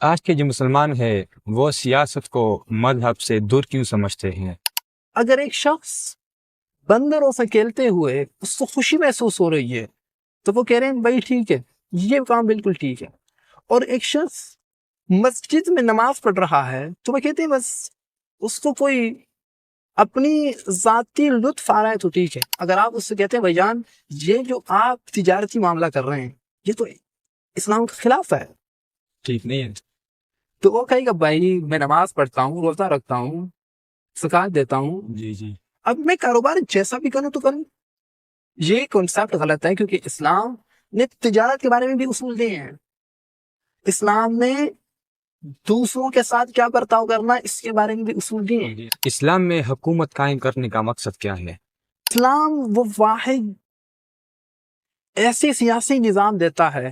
آج کے جو مسلمان ہیں وہ سیاست کو مذہب سے دور کیوں سمجھتے ہیں؟ اگر ایک شخص بندروں سے کھیلتے ہوئے اس کو خوشی محسوس ہو رہی ہے تو وہ کہہ رہے ہیں بھائی ٹھیک ہے، یہ کام بالکل ٹھیک ہے. اور ایک شخص مسجد میں نماز پڑھ رہا ہے تو وہ کہتے ہیں بس اس کو کوئی اپنی ذاتی لطف آ رہا ہے تو ٹھیک ہے. اگر آپ اس سے کہتے ہیں بھائی جان یہ جو آپ تجارتی معاملہ کر رہے ہیں یہ تو اسلام کے خلاف ہے، ٹھیک نہیں ہے. تو وہ کہے گا بھائی میں نماز پڑھتا ہوں، روزہ رکھتا ہوں، زکات دیتا ہوں، جی اب میں کاروبار جیسا بھی کروں تو کروں. یہ کنسیپٹ غلط ہے کیونکہ اسلام نے تجارت کے بارے میں بھی اصول دیے ہیں. اسلام نے دوسروں کے ساتھ کیا برتاؤ کرنا اس کے بارے میں بھی اصول دیے ہیں. اسلام میں حکومت قائم کرنے کا مقصد کیا ہے؟ اسلام وہ واحد ایسی سیاسی نظام دیتا ہے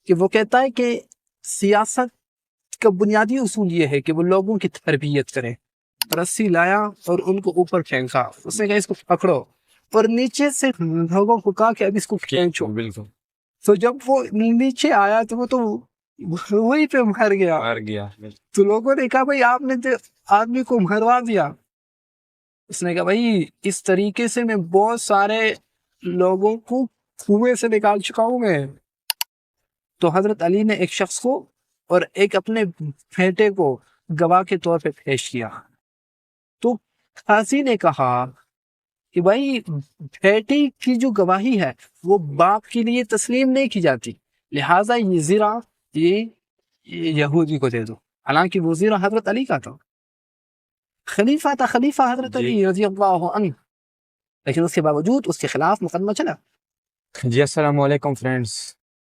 کہ وہ کہتا ہے کہ سیاست کا بنیادی اصول یہ ہے کہ وہ لوگوں کی تربیت کرے. رسی لایا اور ان کو اوپر پھینکا، اس نے کہا اس کو پکڑو، اور نیچے سے لوگوں کو کہا کہ اب اس کو کھینچو. بالکل. تو جب وہ نیچے آیا تو وہ تو وہیں پہ مر گیا. تو لوگوں نے کہا بھائی آپ نے تو آدمی کو مروا دیا. اس نے کہا بھائی اس طریقے سے میں بہت سارے لوگوں کو کنویں سے نکال چکا ہوں میں. تو حضرت علی نے ایک شخص کو اور ایک اپنے بیٹے کو گواہ کے طور پہ پیش کیا. تو قاضی نے کہا کہ بھائی بیٹی کی جو گواہی ہے وہ باپ کے لیے تسلیم نہیں کی جاتی، لہٰذا یہ زیرہ یہ یہودی کو دے دو. حالانکہ وہ زیرہ حضرت علی کا تھا، خلیفہ حضرت علی رضی اللہ عنہ، لیکن اس کے باوجود اس کے خلاف مقدمہ چلا. جی السلام علیکم فرینڈس،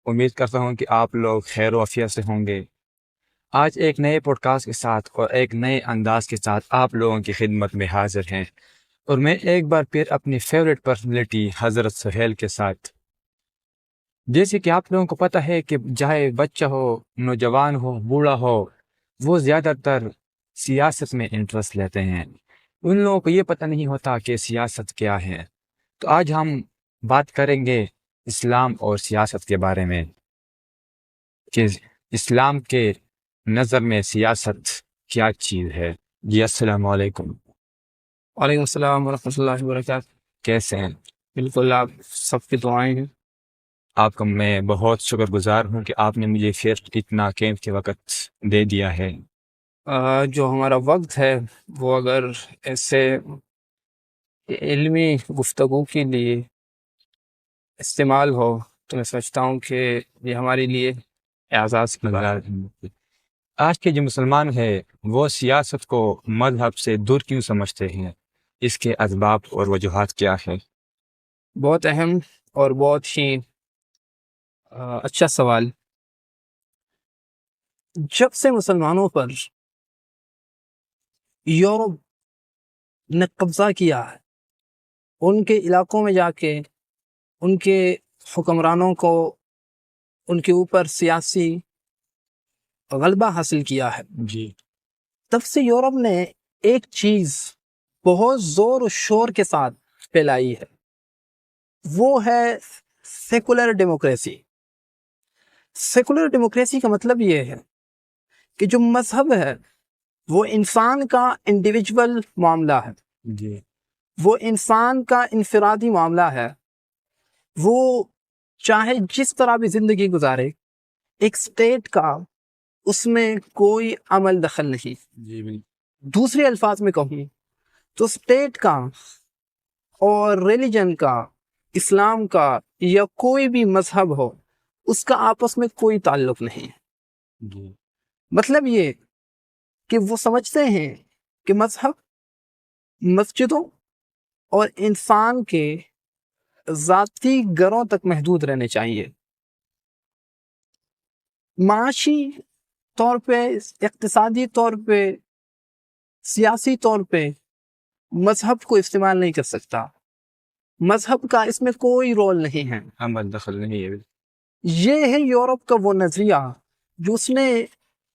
امید کرتا ہوں کہ آپ لوگ خیر و عافیت سے ہوں گے. آج ایک نئے پوڈ کاسٹ کے ساتھ اور ایک نئے انداز کے ساتھ آپ لوگوں کی خدمت میں حاضر ہیں، اور میں ایک بار پھر اپنی فیوریٹ پرسنالٹی حضرت سہیل کے ساتھ. جیسے کہ آپ لوگوں کو پتہ ہے کہ چاہے بچہ ہو، نوجوان ہو، بوڑھا ہو، وہ زیادہ تر سیاست میں انٹرسٹ لیتے ہیں. ان لوگوں کو یہ پتہ نہیں ہوتا کہ سیاست کیا ہے. تو آج ہم بات کریں گے اسلام اور سیاست کے بارے میں، کہ اسلام کے نظر میں سیاست کیا چیز ہے. جی السلام علیکم. وعلیکم السلام ورحمۃ اللہ وبرکاتہ. کیسے ہیں؟ بالکل، آپ سب کی دعائیں ہیں. آپ کا میں بہت شکر گزار ہوں کہ آپ نے مجھے پھر اتنا قیمتی وقت دے دیا ہے. جو ہمارا وقت ہے وہ اگر ایسے علمی گفتگو کے لیے استعمال ہو تو میں سمجھتا ہوں کہ یہ ہمارے لیے اعزاز کی بات ہے. آج کے جو مسلمان ہیں وہ سیاست کو مذہب سے دور کیوں سمجھتے ہیں؟ اس کے اسباب اور وجوہات کیا ہے؟ بہت اہم اور بہت ہی اچھا سوال. جب سے مسلمانوں پر یورپ نے قبضہ کیا ہے، ان کے علاقوں میں جا کے ان کے حکمرانوں کو ان کے اوپر سیاسی غلبہ حاصل کیا ہے، جی. تب سے یورپ نے ایک چیز بہت زور و شور کے ساتھ پھیلائی ہے، وہ ہے سیکولر ڈیموکریسی. سیکولر ڈیموکریسی کا مطلب یہ ہے کہ جو مذہب ہے وہ انسان کا انڈیویجول معاملہ ہے، جی. وہ انسان کا انفرادی معاملہ ہے. وہ چاہے جس طرح بھی زندگی گزارے، ایک سٹیٹ کا اس میں کوئی عمل دخل نہیں. جی بالکل. دوسرے الفاظ میں کہوں تو سٹیٹ کا اور ریلیجن کا، اسلام کا یا کوئی بھی مذہب ہو، اس کا آپس میں کوئی تعلق نہیں ہے. جی. مطلب یہ کہ وہ سمجھتے ہیں کہ مذہب مسجدوں اور انسان کے ذاتی گھروں تک محدود رہنے چاہیے. معاشی طور پہ، اقتصادی طور پہ، سیاسی طور پہ مذہب کو استعمال نہیں کر سکتا. مذہب کا اس میں کوئی رول نہیں ہے، عمل دخل نہیں ہے. یہ ہے یورپ کا وہ نظریہ جو اس نے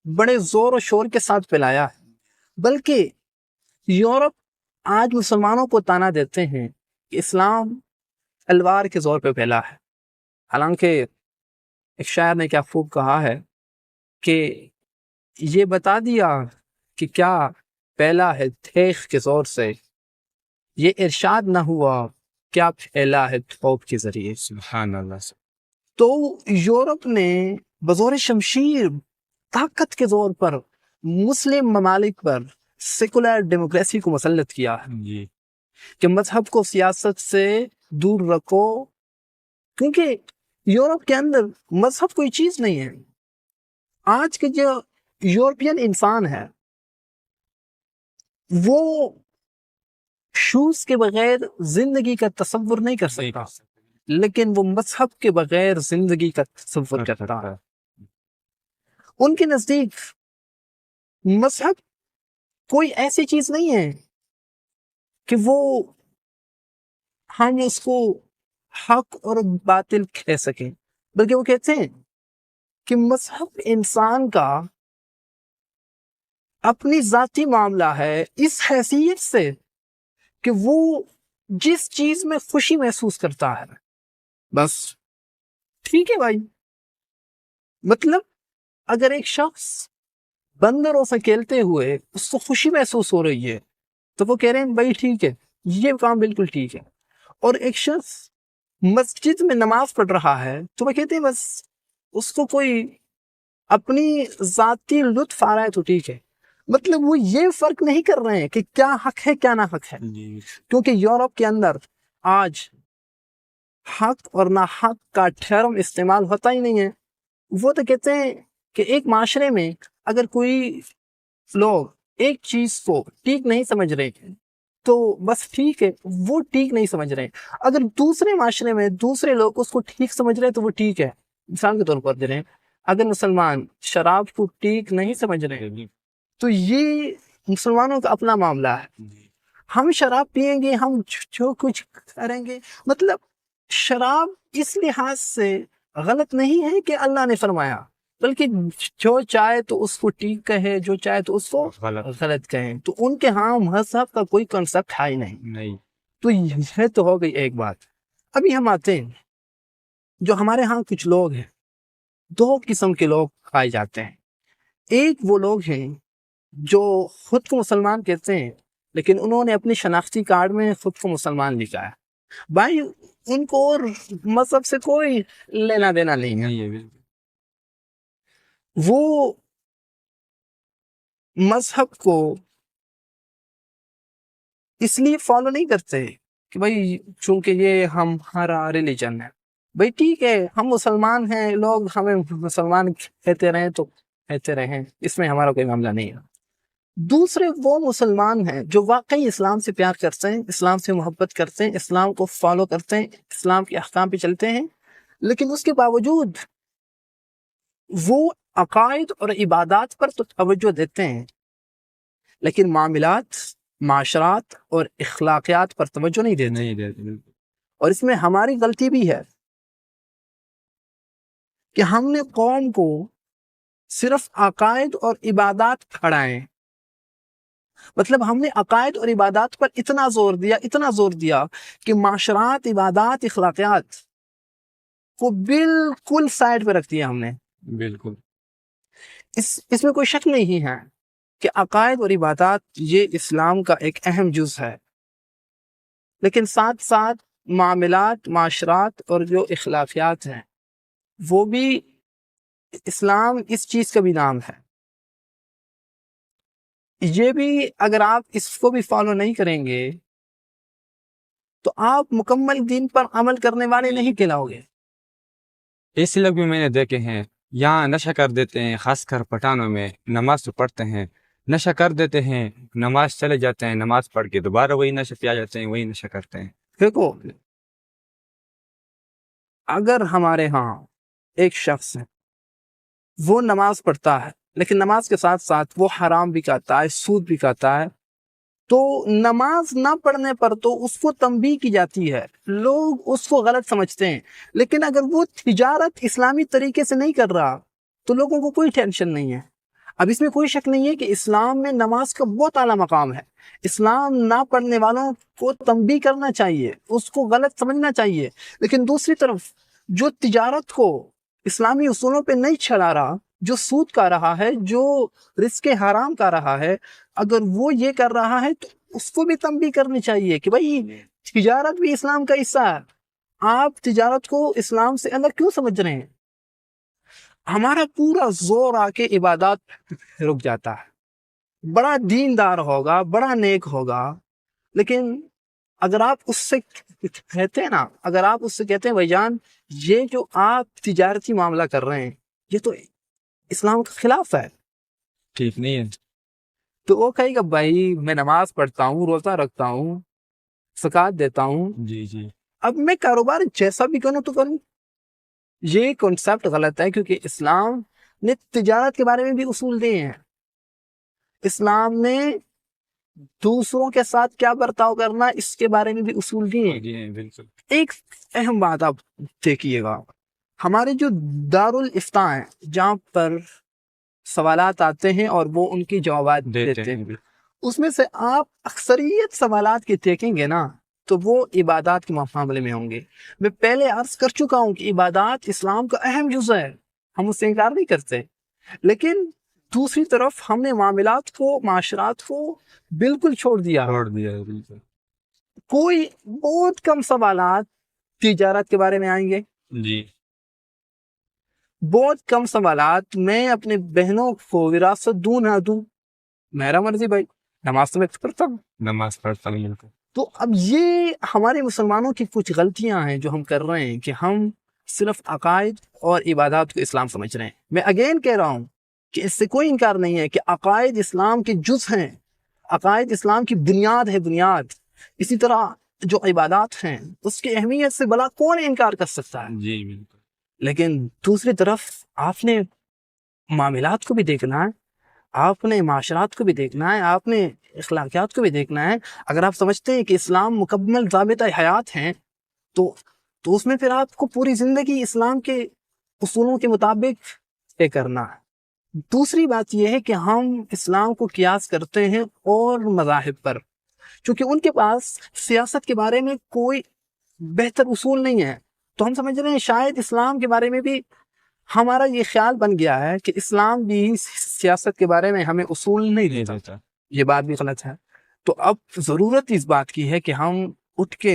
بڑے زور و شور کے ساتھ پھیلایا ہے. بلکہ یورپ آج مسلمانوں کو تانا دیتے ہیں کہ اسلام تلوار کے زور پہ پھیلا ہے. حالانکہ ایک شاعر نے کیا خوب کہا ہے کہ یہ بتا دیا کہ کیا پھیلا ہے تیغ کے زور سے، یہ ارشاد نہ ہوا کیا پھیلا ہے توپ کے ذریعے۔ سبحان اللہ۔ تو یورپ نے بزور شمشیر طاقت کے زور پر مسلم ممالک پر سیکولر ڈیموکریسی کو مسلط کیا ہے جی، کہ مذہب کو سیاست سے دور رکھو، کیونکہ یورپ کے اندر مذہب کوئی چیز نہیں ہے۔ آج کے جو یورپین انسان ہے وہ شوز کے بغیر زندگی کا تصور نہیں کر سکتا، لیکن وہ مذہب کے بغیر زندگی کا تصور کرتا ہے۔ ان کے نزدیک مذہب کوئی ایسی چیز نہیں ہے کہ وہ ہم اس کو حق اور باطل کہہ سکیں، بلکہ وہ کہتے ہیں کہ مذہب انسان کا اپنی ذاتی معاملہ ہے، اس حیثیت سے کہ وہ جس چیز میں خوشی محسوس کرتا ہے بس ٹھیک ہے بھائی۔ مطلب اگر ایک شخص بندروں سے کھیلتے ہوئے اس کو خوشی محسوس ہو رہی ہے تو وہ کہہ رہے ہیں بھائی ٹھیک ہے، یہ کام بالکل ٹھیک ہے۔ اور ایک شخص مسجد میں نماز پڑھ رہا ہے تو وہ کہتے ہیں بس اس کو کوئی اپنی ذاتی لطف آ رہا ہے تو ٹھیک ہے۔ مطلب وہ یہ فرق نہیں کر رہے ہیں کہ کیا حق ہے کیا نہ حق ہے، کیونکہ یورپ کے اندر آج حق اور نہ حق کا ٹرم استعمال ہوتا ہی نہیں ہے۔ وہ تو کہتے ہیں کہ ایک معاشرے میں اگر کوئی لوگ ایک چیز کو ٹھیک نہیں سمجھ رہے تو بس ٹھیک ہے، وہ ٹھیک نہیں سمجھ رہے۔ اگر دوسرے معاشرے میں دوسرے لوگ اس کو ٹھیک سمجھ رہے تو وہ ٹھیک ہے۔ مثال کے طور پر دے رہے ہیں، اگر مسلمان شراب کو ٹھیک نہیں سمجھ رہے تو یہ مسلمانوں کا اپنا معاملہ ہے، ہم شراب پیئیں گے، ہم جو کچھ کریں گے۔ مطلب شراب اس لحاظ سے غلط نہیں ہے کہ اللہ نے فرمایا، بلکہ جو چاہے تو اس کو ٹھیک کہے، جو چاہے تو اس کو غلط کہیں۔ تو ان کے ہاں مذہب کا کوئی کنسپٹ ہے ہی نہیں۔ تو یہ تو ہو گئی ایک بات۔ ابھی ہم آتے ہیں، جو ہمارے ہاں کچھ لوگ ہیں، دو قسم کے لوگ پائے جاتے ہیں۔ ایک وہ لوگ ہیں جو خود کو مسلمان کہتے ہیں لیکن انہوں نے اپنی شناختی کارڈ میں خود کو مسلمان لکھا ہے۔ بھائی ان کو اور مذہب سے کوئی لینا دینا نہیں ہے، وہ مذہب کو اس لیے فالو نہیں کرتے کہ بھائی چونکہ یہ ہمارا ریلیجن ہے، بھائی ٹھیک ہے ہم مسلمان ہیں، لوگ ہمیں مسلمان کہتے رہیں تو کہتے رہیں، اس میں ہمارا کوئی معاملہ نہیں ہے۔ دوسرے وہ مسلمان ہیں جو واقعی اسلام سے پیار کرتے ہیں، اسلام سے محبت کرتے ہیں، اسلام کو فالو کرتے ہیں، اسلام کے احکام پہ چلتے ہیں، لیکن اس کے باوجود وہ عقائد اور عبادات پر تو توجہ دیتے ہیں لیکن معاملات، معاشرات اور اخلاقیات پر توجہ نہیں دیتے۔ اور اس میں ہماری غلطی بھی ہے کہ ہم نے قوم کو صرف عقائد اور عبادات پڑھائیں، مطلب ہم نے عقائد اور عبادات پر اتنا زور دیا کہ معاشرات، عبادات، اخلاقیات کو بالکل سائڈ پہ رکھ دیا ہم نے۔ بالکل اس میں کوئی شک نہیں ہے کہ عقائد اور عبادات یہ اسلام کا ایک اہم جز ہے، لیکن ساتھ ساتھ معاملات، معاشرات اور جو اخلاقیات ہیں وہ بھی اسلام اس چیز کا بھی نام ہے۔ یہ بھی اگر آپ اس کو بھی فالو نہیں کریں گے تو آپ مکمل دین پر عمل کرنے والے نہیں کہلاؤ گے۔ ایسے لوگ بھی میں نے دیکھے ہیں، یہاں نشہ کر دیتے ہیں، خاص کر پٹھانوں میں نماز تو پڑھتے ہیں، نشہ کر دیتے ہیں، نماز چلے جاتے ہیں، نماز پڑھ کے دوبارہ وہی نشہ پیا جاتے ہیں، وہی نشہ کرتے ہیں۔ دیکھو اگر ہمارے ہاں ایک شخص ہے وہ نماز پڑھتا ہے لیکن نماز کے ساتھ ساتھ وہ حرام بھی کھاتا ہے، سود بھی کھاتا ہے، تو نماز نہ پڑھنے پر تو اس کو تنبیہ کی جاتی ہے، لوگ اس کو غلط سمجھتے ہیں، لیکن اگر وہ تجارت اسلامی طریقے سے نہیں کر رہا تو لوگوں کو کوئی ٹینشن نہیں ہے۔ اب اس میں کوئی شک نہیں ہے کہ اسلام میں نماز کا بہت اعلیٰ مقام ہے، اسلام نہ پڑھنے والوں کو تنبیہ کرنا چاہیے، اس کو غلط سمجھنا چاہیے، لیکن دوسری طرف جو تجارت کو اسلامی اصولوں پہ نہیں چلا رہا جو سود کا رہا ہے، جو رزق حرام کا رہا ہے، اگر وہ یہ کر رہا ہے تو اس کو بھی تنبیہ کرنی چاہیے کہ بھائی تجارت بھی اسلام کا حصہ ہے، آپ تجارت کو اسلام سے الگ کیوں سمجھ رہے ہیں؟ ہمارا پورا زور آ کے عبادات رک جاتا ہے، بڑا دیندار ہوگا، بڑا نیک ہوگا، لیکن اگر آپ اس سے کہتے ہیں نا، اگر آپ اس سے کہتے ہیں بھائی جان یہ جو آپ تجارتی معاملہ کر رہے ہیں یہ تو اسلام کے خلاف ہے، ٹھیک نہیں ہے، تو وہ کہے گا بھائی میں نماز پڑھتا ہوں، روزہ رکھتا ہوں، زکوٰۃ دیتا ہوں، جی اب میں کاروبار جیسا بھی کروں تو کروں۔ یہ کنسیپٹ غلط ہے، کیونکہ اسلام نے تجارت کے بارے میں بھی اصول دیے ہیں، اسلام نے دوسروں کے ساتھ کیا برتاؤ کرنا اس کے بارے میں بھی اصول دیے ہیں۔ بالکل۔ ایک اہم بات آپ دیکھیے گا، ہمارے جو دارالافتاء ہیں جہاں پر سوالات آتے ہیں اور وہ ان کی جوابات دیتے ہیں، اس میں سے آپ اکثریت سوالات کے دیکھیں گے نا تو وہ عبادات کے معاملے میں ہوں گے۔ میں پہلے عرض کر چکا ہوں کہ عبادات اسلام کا اہم جزء ہے، ہم اس سے انکار نہیں کرتے، لیکن دوسری طرف ہم نے معاملات کو، معاشرات کو بالکل چھوڑ دیا۔ بالکل۔ کوئی بہت کم سوالات تجارت کے بارے میں آئیں گے، جی، بہت کم سوالات میں اپنے بہنوں کو وراثت دوں نہ دوں، میرا مرضی بھائی، نماز تو میں پڑھتا ہوں، نماز پڑھتا ہوں۔ تو اب یہ ہمارے مسلمانوں کی کچھ غلطیاں ہیں جو ہم کر رہے ہیں کہ ہم صرف عقائد اور عبادات کو اسلام سمجھ رہے ہیں۔ میں اگین کہہ رہا ہوں کہ اس سے کوئی انکار نہیں ہے کہ عقائد اسلام کے جز ہیں، عقائد اسلام کی بنیاد ہے، بنیاد۔ اسی طرح جو عبادات ہیں اس کی اہمیت سے بلا کون انکار کر سکتا ہے؟ جی بالکل۔ لیکن دوسری طرف آپ نے معاملات کو بھی دیکھنا ہے، آپ نے معاشرات کو بھی دیکھنا ہے، آپ نے اخلاقیات کو بھی دیکھنا ہے۔ اگر آپ سمجھتے ہیں کہ اسلام مکمل ضابطہ حیات ہیں تو اس میں پھر آپ کو پوری زندگی اسلام کے اصولوں کے مطابق طے کرنا ہے۔ دوسری بات یہ ہے کہ ہم اسلام کو قیاس کرتے ہیں اور مذاہب پر، چونکہ ان کے پاس سیاست کے بارے میں کوئی بہتر اصول نہیں ہے، تو ہم سمجھ رہے ہیں شاید اسلام کے بارے میں بھی ہمارا یہ خیال بن گیا ہے کہ اسلام بھی سیاست کے بارے میں ہمیں اصول نہیں دیتا۔ یہ بات بھی غلط ہے۔ تو اب ضرورت اس بات کی ہے کہ ہم اٹھ کے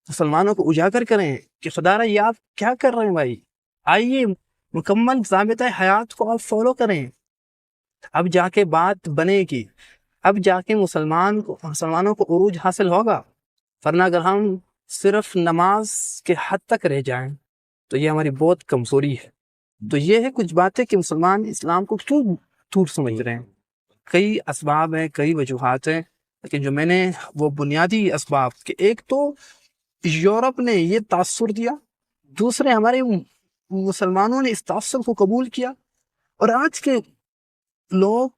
مسلمانوں کو اجاگر کریں کہ خدا را یہ آپ کیا کر رہے ہیں بھائی، آئیے مکمل ضابطہ حیات کو آپ فالو کریں، اب جا کے بات بنے گی، اب جا کے مسلمانوں کو عروج حاصل ہوگا۔ ورنہ اگر ہم صرف نماز کے حد تک رہ جائیں تو یہ ہماری بہت کمزوری ہے۔ تو یہ ہے کچھ باتیں کہ مسلمان اسلام کو کیوں دور سمجھ رہے ہیں۔ کئی اسباب ہیں، کئی وجوہات ہیں، لیکن جو میں نے وہ بنیادی اسباب کہ ایک تو یورپ نے یہ تاثر دیا، دوسرے ہمارے مسلمانوں نے اس تاثر کو قبول کیا، اور آج کے لوگ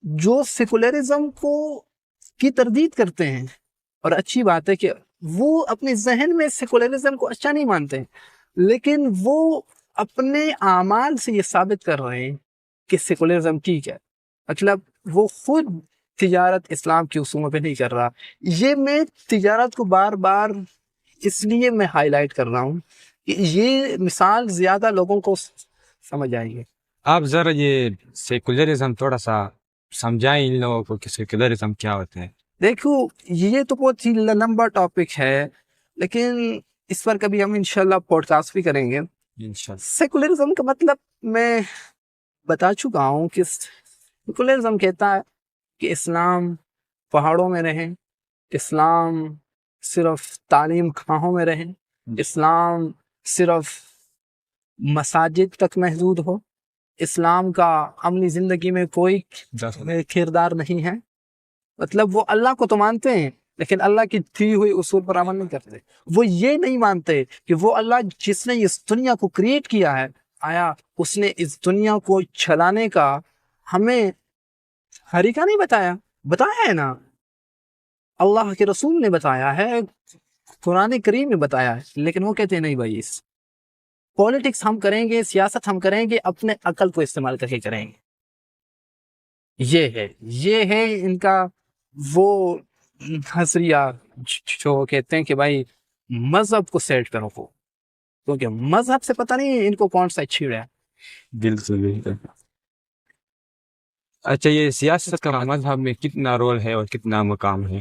جو سیکولرزم کی تردید کرتے ہیں، اور اچھی بات ہے کہ وہ اپنے ذہن میں سیکولرزم کو اچھا نہیں مانتے، لیکن وہ اپنے اعمال سے یہ ثابت کر رہے ہیں کہ سیکولرزم ٹھیک ہے، مطلب وہ خود تجارت اسلام کی اصولوں پہ نہیں کر رہا۔ یہ میں تجارت کو بار بار اس لیے میں ہائی لائٹ کر رہا ہوں کہ یہ مثال زیادہ لوگوں کو سمجھ آئے گی۔ آپ ذرا یہ سیکولرزم تھوڑا سا سمجھائیں ان لوگوں کو کہ سیکولرزم کیا ہوتا ہے۔ دیکھو یہ تو بہت ہی لمبا ٹاپک ہے، لیکن اس پر کبھی ہم انشاءاللہ پوڈ کاسٹ بھی کریں گے۔ سیکولرزم کا مطلب میں بتا چکا ہوں کہ سیکولرزم کہتا ہے کہ اسلام پہاڑوں میں رہیں، اسلام صرف تعلیم خواہوں میں رہیں، اسلام صرف مساجد تک محدود ہو، اسلام کا عملی زندگی میں کوئی کردار نہیں ہے۔ مطلب وہ اللہ کو تو مانتے ہیں لیکن اللہ کی دی ہوئی اصول پر عمل نہیں کرتے۔ وہ یہ نہیں مانتے کہ وہ اللہ جس نے اس دنیا کو کریٹ کیا ہے، آیا اس نے اس دنیا کو چلانے کا ہمیں طریقہ نہیں بتایا ہے نا، اللہ کے رسول نے بتایا ہے، قرآن کریم میں بتایا ہے، لیکن وہ کہتے ہیں نہیں بھائی، اس پولیٹکس ہم کریں گے، سیاست ہم کریں گے، اپنے عقل کو استعمال کر کے کریں گے۔ یہ ہے ان کا وہ نظریہ جو کہتے ہیں کہ بھائی مذہب کو سیٹ کرو کو، کیونکہ مذہب سے پتہ نہیں ان کو کون سا چھیڑا ہے۔ بالکل۔ اچھا، یہ سیاست کا مذہب میں کتنا رول ہے اور کتنا مقام ہے؟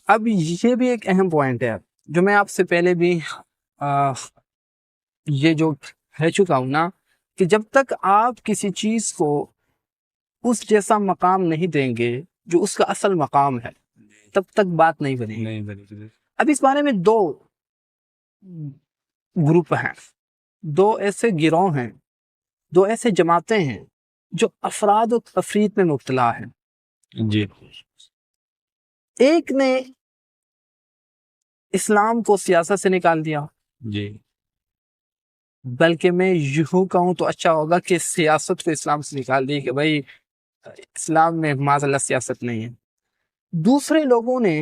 اب یہ بھی ایک اہم پوائنٹ ہے جو میں آپ سے پہلے بھی یہ جو کہہ چکا ہوں نا، کہ جب تک آپ کسی چیز کو اس جیسا مقام نہیں دیں گے جو اس کا اصل مقام ہے، تب تک بات نہیں بنے گی۔ اب اس بارے میں دو گروپ ہیں، دو ایسے گروہ ہیں، دو ایسے جماعتیں ہیں جو افراد و تفرید میں مبتلا ہیں۔ جی، ایک نے اسلام کو سیاست سے نکال دیا، جی، بلکہ میں یوں کہوں تو اچھا ہوگا کہ سیاست کو اسلام سے نکال دی، کہ بھائی اسلام میں معاذ اللہ سیاست نہیں ہے۔ دوسرے لوگوں نے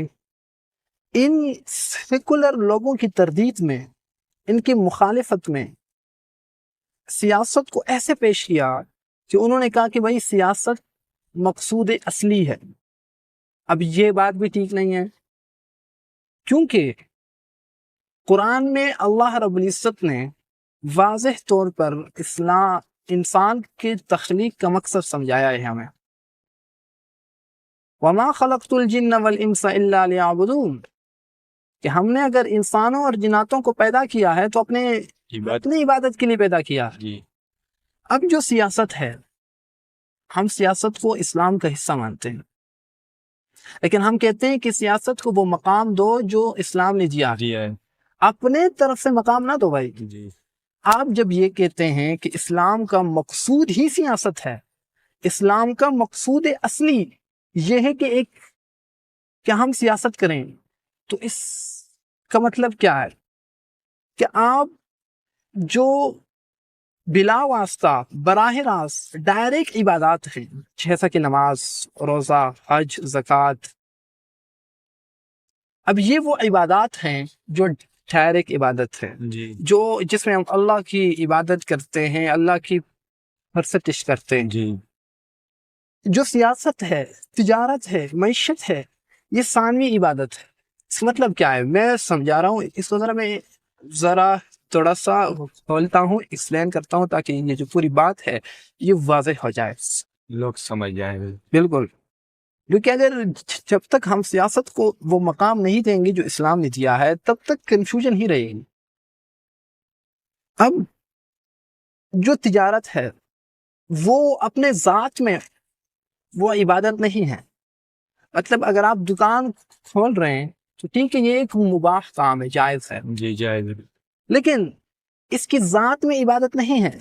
ان سیکولر لوگوں کی تردید میں، ان کی مخالفت میں سیاست کو ایسے پیش کیا کہ انہوں نے کہا کہ بھائی سیاست مقصود اصلی ہے۔ اب یہ بات بھی ٹھیک نہیں ہے، کیونکہ قرآن میں اللہ رب العزت نے واضح طور پر انسان کے تخلیق کا مقصد سمجھایا ہے ہمیں۔ وَمَا خَلَقْتُ الْجِنَّ وَالْإِنسَ إِلَّا لِيَعْبُدُونَ، کہ ہم نے اگر انسانوں اور جناتوں کو پیدا کیا ہے تو اپنی عبادت کے لیے پیدا کیا ہے۔ اب جو سیاست ہے، ہم سیاست کو اسلام کا حصہ مانتے ہیں، لیکن ہم کہتے ہیں کہ سیاست کو وہ مقام دو جو اسلام نے دیا ہے، اپنے طرف سے مقام نہ دو بھائی۔ آپ جب یہ کہتے ہیں کہ اسلام کا مقصود ہی سیاست ہے، اسلام کا مقصود اصلی یہ ہے کہ ہم سیاست کریں، تو اس کا مطلب کیا ہے کہ آپ جو بلا واسطہ براہ راست ڈائریکٹ عبادات ہیں، جیسا کہ نماز، روزہ، حج، زکوٰۃ، اب یہ وہ عبادات ہیں جو ڈائریکٹ عبادت ہے، جو جس میں ہم اللہ کی عبادت کرتے ہیں، اللہ کی پرستش کرتے ہیں۔ جو سیاست ہے، تجارت ہے، معیشت ہے، یہ ثانوی عبادت ہے۔ اس کا مطلب کیا ہے؟ میں سمجھا رہا ہوں، اس کو ذرا تھوڑا سا کھولتا ہوں، ایکسپلین کرتا ہوں، تاکہ یہ جو پوری بات ہے یہ واضح ہو جائے، لوگ سمجھ جائیں۔ بالکل، کیونکہ اگر جب تک ہم سیاست کو وہ مقام نہیں دیں گے جو اسلام نے دیا ہے، تب تک کنفیوژن ہی رہے گی۔ اب جو تجارت ہے وہ اپنے ذات میں وہ عبادت نہیں ہے۔ مطلب اگر آپ دکان کھول رہے ہیں تو ٹھیک ہے، یہ ایک مباح کام ہے، جائز ہے، جی جائز، لیکن اس کی ذات میں عبادت نہیں ہے۔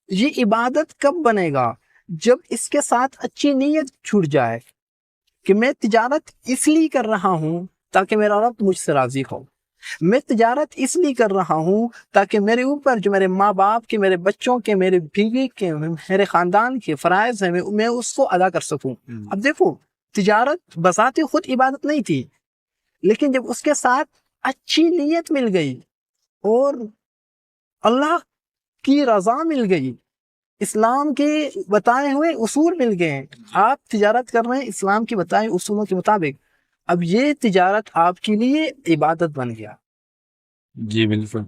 یہ عبادت کب بنے گا؟ جب اس کے ساتھ اچھی نیت چھوٹ جائے کہ میں تجارت اس لیے کر رہا ہوں تاکہ میرا رب مجھ سے راضی ہو، میں تجارت اس لیے کر رہا ہوں تاکہ میرے اوپر جو میرے ماں باپ کے، میرے بچوں کے، میرے بیوی کے، میرے خاندان کے فرائض ہیں، میں اس کو ادا کر سکوں۔ اب دیکھو، تجارت بذات خود عبادت نہیں تھی، لیکن جب اس کے ساتھ اچھی نیت مل گئی اور اللہ کی رضا مل گئی، اسلام کے بتائے ہوئے اصول مل گئے، آپ تجارت کر رہے ہیں اسلام کے بتائے اصولوں کے مطابق، اب یہ تجارت آپ کے لیے عبادت بن گیا۔ جی بالکل،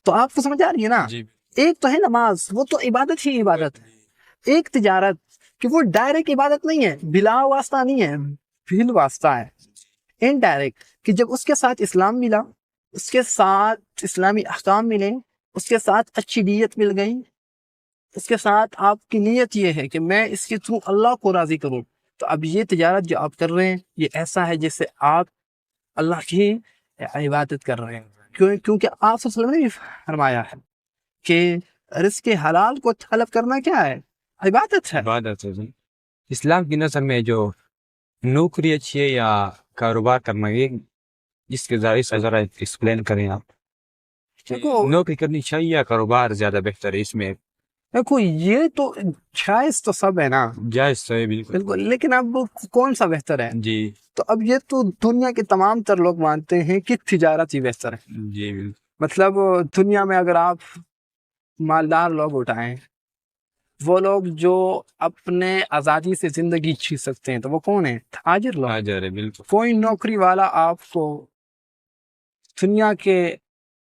تو آپ کو سمجھ آ رہی ہے نا؟ جی، ایک تو ہے نماز، وہ تو عبادت ہی عبادت ہے۔ ایک تجارت کہ وہ ڈائریکٹ عبادت نہیں ہے، بلا واسطہ نہیں ہے، بل واسطہ ہے، انڈائریکٹ، کہ جب اس کے ساتھ اسلام ملا، اس کے ساتھ اسلامی احکام ملے، اس کے ساتھ اچھی نیت مل گئی، اس کے ساتھ آپ کی نیت یہ ہے کہ میں اس کے تھرو اللہ کو راضی کروں، تو اب یہ تجارت جو آپ کر رہے ہیں یہ ایسا ہے جیسے آپ اللہ کی عبادت کر رہے ہیں، کیونکہ آپ صلی اللہ علیہ وسلم نے بھی فرمایا ہے کہ رزق حلال کو طلب کرنا کیا ہے؟ عبادت ہے۔ عبادت ہے۔ اسلام کی نظر میں جو نوکری اچھی ہے یا کاروبار کرنا، یہ جس کے ذریعے سے ذرا ایکسپلین کریں آپ۔ نوکری کرنی چاہیے یا کاروبار زیادہ بہتر ہے؟ اس میں دیکھو، یہ تو جائز تو سب ہے نا، جائز تو ہے، بالکل، لیکن اب کون سا بہتر ہے؟ جی، تو اب یہ تو دنیا کے تمام تر لوگ مانتے ہیں کہ تجارت ہی بہتر ہے۔ جی بالکل، مطلب دنیا میں اگر آپ مالدار لوگ اٹھائیں، وہ لوگ جو اپنے آزادی سے زندگی جی سکتے ہیں، تو وہ کون ہیں؟ تاجر لوگ۔ تاجر ہے، بالکل۔ کوئی نوکری والا آپ کو دنیا کے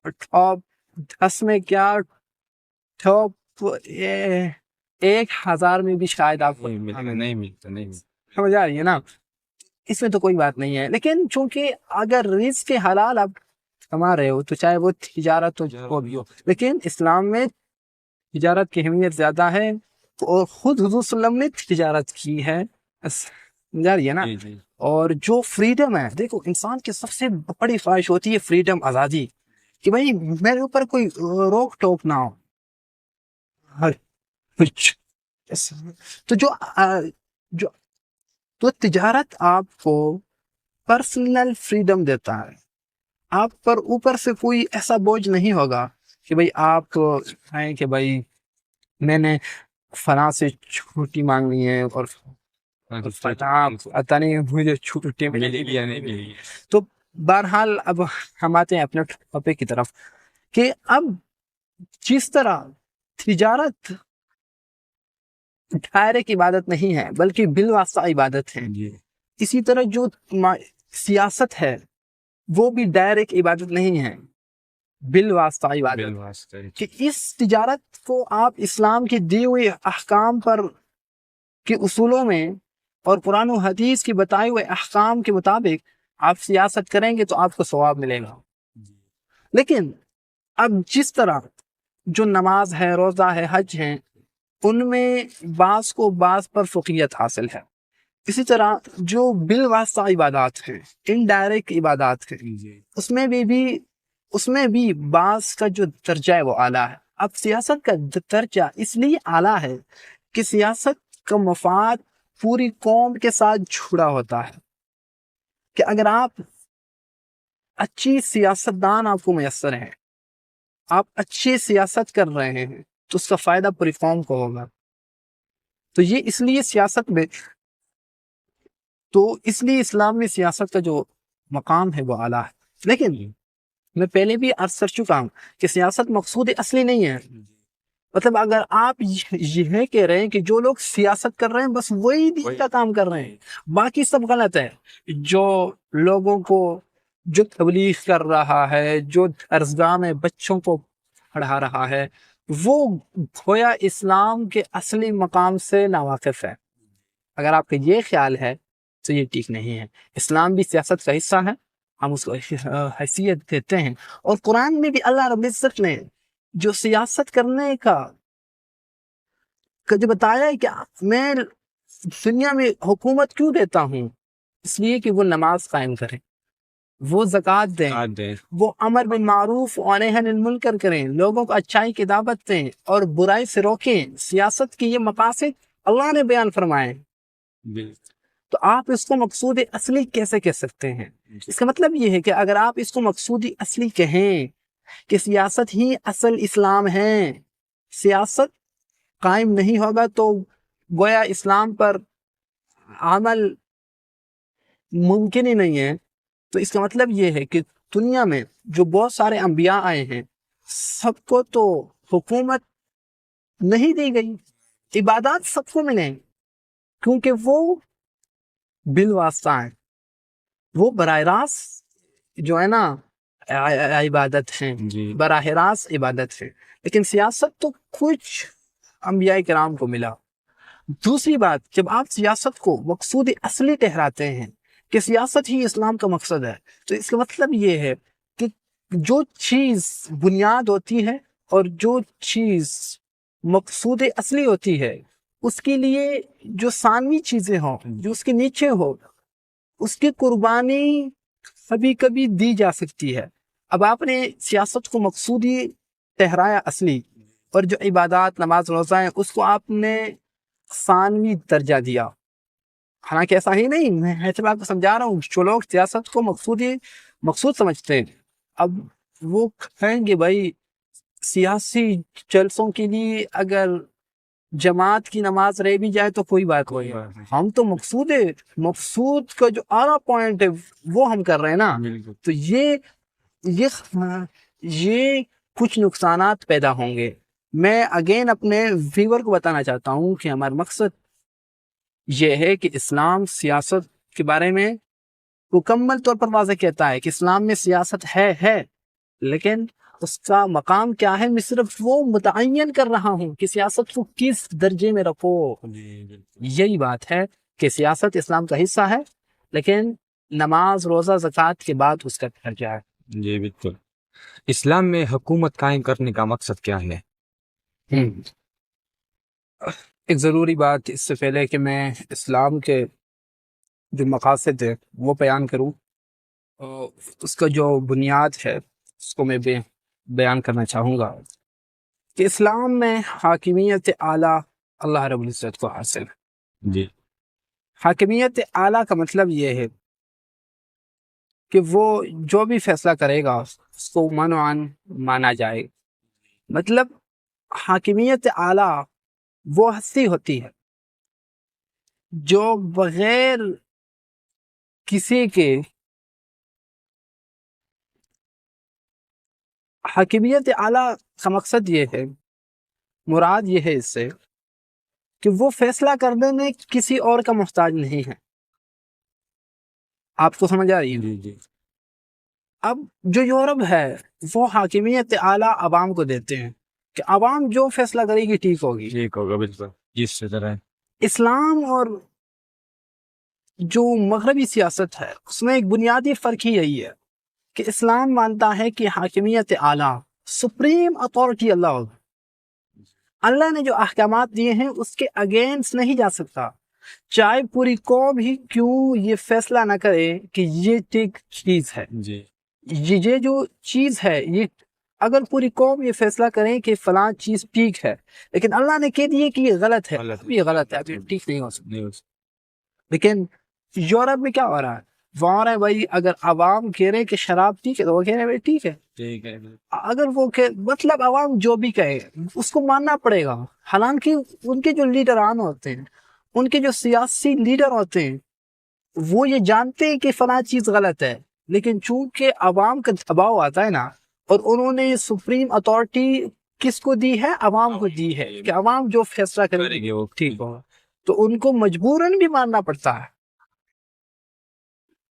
ٹاپ 10 میں کیا ٹاپ 1000 میں بھی شاید آپ کو نہیں ملتا. سمجھ آ رہی ہے نا. اس میں تو کوئی بات نہیں ہے، لیکن چونکہ اگر رزق حلال آپ کما رہے ہو تو چاہے وہ تجارت ہو بھی ہو، لیکن اسلام میں تجارت کی اہمیت زیادہ ہے، اور خود حضور صلی اللہ علیہ وسلم نے تجارت کی ہے. سمجھا رہی ہے نا. اور جو فریڈم ہے، دیکھو انسان کی سب سے بڑی خواہش ہوتی ہے فریڈم، آزادی، کہ بھائی میرے اوپر کوئی روک ٹوک نہ ہو. تو تو تجارت آپ کو پرسنل فریڈم دیتا ہے. آپ پر اوپر سے کوئی ایسا بوجھ نہیں ہوگا کہ بھائی آپ کہیں کہ بھائی میں نے فلاں سے چھٹی مانگنی ہے اور پتہ نہیں مجھے چھٹی ملی. تو بہرحال اب ہم آتے ہیں اپنے ٹاپک کی طرف، کہ اب جس طرح تجارت ڈائریکٹ عبادت نہیں ہے بلکہ بالواسطہ عبادت ہے، اسی طرح جو سیاست ہے وہ بھی ڈائریکٹ عبادت نہیں ہے، بالواسطہ عبادت. کہ اس تجارت کو آپ اسلام کے دیے ہوئے احکام پر کے اصولوں میں اور قرآن و حدیث کی بتائے ہوئے احکام کے مطابق آپ سیاست کریں گے تو آپ کو ثواب ملے گا. لیکن اب جس طرح جو نماز ہے، روزہ ہے، حج ہے، ان میں بعض کو بعض پر فقیت حاصل ہے، اسی طرح جو بالواسطہ عبادات ہیں، انڈائریکٹ عبادات ہیں، اس میں بھی بعض کا جو درجہ ہے وہ اعلیٰ ہے. اب سیاست کا درجہ اس لیے اعلیٰ ہے کہ سیاست کا مفاد پوری قوم کے ساتھ جڑا ہوتا ہے، کہ اگر آپ اچھی سیاستدان آپ کو میسر ہیں، آپ اچھی سیاست کر رہے ہیں، تو اس کا فائدہ پوری قوم کو ہوگا. تو یہ اس لیے سیاست میں، تو اس لیے اسلام میں سیاست کا جو مقام ہے وہ اعلیٰ ہے. لیکن میں پہلے بھی عرض کر چکا ہوں کہ سیاست مقصود اصلی نہیں ہے. مطلب اگر آپ یہ کہہ رہے ہیں کہ جو لوگ سیاست کر رہے ہیں بس وہی دین کا کام کر رہے ہیں، باقی سب غلط ہے، جو لوگوں کو جو تبلیغ کر رہا ہے، جو درسگاہ میں بچوں کو پڑھا رہا ہے، وہ گویا اسلام کے اصلی مقام سے ناواقف ہے. اگر آپ کا یہ خیال ہے تو یہ ٹھیک نہیں ہے. اسلام بھی سیاست کا حصہ ہے، ہم اس کو حیثیت دیتے ہیں. اور قرآن میں بھی اللہ رب العزت نے جو سیاست کرنے کا جو بتایا ہے کہ میں دنیا میں حکومت کیوں دیتا ہوں، اس لیے کہ وہ نماز قائم کریں، وہ زکوٰۃ دیں، وہ امر بالمعروف و نہی عن المنکر کریں، لوگوں کو اچھائی کی دعوت دیں اور برائی سے روکیں. سیاست کے یہ مقاصد اللہ نے بیان فرمائے. تو آپ اس کو مقصود اصلی کیسے کہہ سکتے ہیں؟ اس کا مطلب یہ ہے کہ اگر آپ اس کو مقصود اصلی کہیں کہ سیاست ہی اصل اسلام ہے، سیاست قائم نہیں ہوگا تو گویا اسلام پر عمل ممکن ہی نہیں ہے. تو اس کا مطلب یہ ہے کہ دنیا میں جو بہت سارے انبیاء آئے ہیں، سب کو تو حکومت نہیں دی گئی، عبادات سب کو ملیں، کیونکہ وہ بالواسطہ ہیں، وہ براہ راست جو ہے نا عبادت ہیں، براہ راست عبادت ہے. لیکن سیاست تو کچھ انبیاء کرام کو ملا. دوسری بات، جب آپ سیاست کو مقصود اصلی ٹھہراتے ہیں کہ سیاست ہی اسلام کا مقصد ہے، تو اس کا مطلب یہ ہے کہ جو چیز بنیاد ہوتی ہے اور جو چیز مقصود اصلی ہوتی ہے، اس کے لیے جو ثانوی چیزیں ہوں، جو اس کے نیچے ہو، اس کی قربانی کبھی کبھی دی جا سکتی ہے. اب آپ نے سیاست کو مقصودی ٹھہرایا اصلی، اور جو عبادات، نماز، روزہ ہیں، اس کو آپ نے ثانوی درجہ دیا. حالانکہ ایسا ہی نہیں، میں ایسے بات کو سمجھا رہا ہوں. جو لوگ سیاست کو مقصود سمجھتے ہیں، اب وہ کہیں گے بھائی سیاسی جلسوں کے لیے اگر جماعت کی نماز رہ بھی جائے تو کوئی بات نہیں، ہم تو مقصود کا جو اعلیٰ پوائنٹ ہے وہ ہم کر رہے ہیں نا. تو یہ کچھ نقصانات پیدا ہوں گے. میں اگین اپنے ویور کو بتانا چاہتا ہوں کہ ہمارا مقصد یہ ہے کہ اسلام سیاست کے بارے میں مکمل طور پر واضح کہتا ہے کہ اسلام میں سیاست ہے، لیکن اس کا مقام کیا ہے، میں صرف وہ متعین کر رہا ہوں کہ سیاست کو کس درجے میں رکھو۔ یہی بات ہے کہ سیاست اسلام کا حصہ ہے، لیکن نماز، روزہ، زکوٰۃ کے بعد اس کا درجہ ہے۔ جی بالکل۔ اسلام میں حکومت قائم کرنے کا مقصد کیا ہے؟ ایک ضروری بات اس سے پہلے کہ میں اسلام کے جو مقاصد ہے وہ بیان کروں، اس کا جو بنیاد ہے اس کو میں بیان کرنا چاہوں گا کہ اسلام میں حاکمیت اعلیٰ اللہ رب العزت کو حاصل ہے۔ جی۔ حاکمیت اعلیٰ کا مطلب یہ ہے کہ وہ جو بھی فیصلہ کرے گا اس کو منعن مانا جائے۔ مطلب حاکمیت اعلیٰ وہ ہستی ہوتی ہے جو بغیر کسی کے، حاکمیت اعلیٰ کا مقصد یہ ہے، مراد یہ ہے اس سے کہ وہ فیصلہ کرنے میں کسی اور کا محتاج نہیں ہے۔ آپ کو سمجھ آ رہی ہے؟ جی۔ اب جو یورپ ہے وہ حاکمیت اعلیٰ عوام کو دیتے ہیں کہ عوام جو فیصلہ کرے گی ٹھیک ہوگی، ٹھیک ہوگا، بالکل جس طرح اسلام اور جو مغربی سیاست ہے اس میں ایک بنیادی فرق ہی یہی ہے کہ اسلام مانتا ہے کہ حاکمیت اعلیٰ، سپریم اتھارٹی اللہ ہوگا۔ اللہ نے جو احکامات دیے ہیں اس کے اگینسٹ نہیں جا سکتا، چاہے پوری قوم ہی کیوں یہ فیصلہ نہ کرے کہ یہ ٹھیک چیز ہے۔ جی۔ یہ جو چیز ہے، یہ اگر پوری قوم یہ فیصلہ کریں کہ فلاں چیز ٹھیک ہے، لیکن اللہ نے کہہ دیے کہ یہ غلط ہے، یہ غلط ہے، یہ ٹھیک نہیں ہو سکتا۔ لیکن یورپ میں کیا ہو رہا ہے؟ وہ ہو رہا ہے بھائی اگر عوام کہہ رہے کہ شراب ٹھیک ہے تو وہ کہہ رہے ہیں بھائی ٹھیک ہے۔ اگر وہ مطلب عوام جو بھی کہے اس کو ماننا پڑے گا، حالانکہ ان کے جو لیڈران ہوتے ہیں، ان کے جو سیاسی لیڈر ہوتے ہیں، وہ یہ جانتے ہیں کہ فلاں چیز غلط ہے، لیکن چونکہ عوام کا دباؤ آتا ہے نا، اور انہوں نے سپریم اتھارٹی کس کو دی ہے؟ عوام کو دی ہے کہ عوام جو فیصلہ کرے گی وہ ٹھیک ہوگا، تو ان کو مجبوراً بھی ماننا پڑتا ہے۔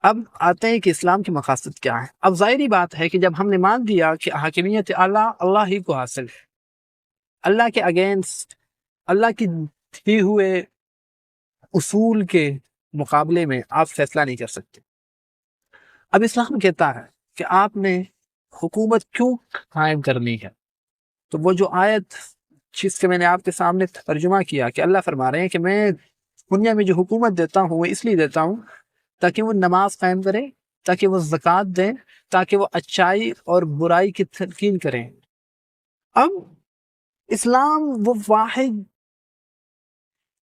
اب آتے ہیں کہ اسلام کے مقاصد کیا ہے۔ اب ظاہری بات ہے کہ جب ہم نے مان دیا کہ حاکمیت اعلیٰ اللہ ہی کو حاصل ہے، اللہ کے اگینسٹ، اللہ کی دی ہوئے اصول کے مقابلے میں آپ فیصلہ نہیں کر سکتے۔ اب اسلام کہتا ہے کہ آپ نے حکومت کیوں قائم کرنی ہے، تو وہ جو آیت جس کے میں نے آپ کے سامنے ترجمہ کیا کہ اللہ فرما رہے ہیں کہ میں دنیا میں جو حکومت دیتا ہوں وہ اس لیے دیتا ہوں تاکہ وہ نماز قائم کریں، تاکہ وہ زکوٰۃ دیں، تاکہ وہ اچھائی اور برائی کی تلقین کریں۔ اب اسلام وہ واحد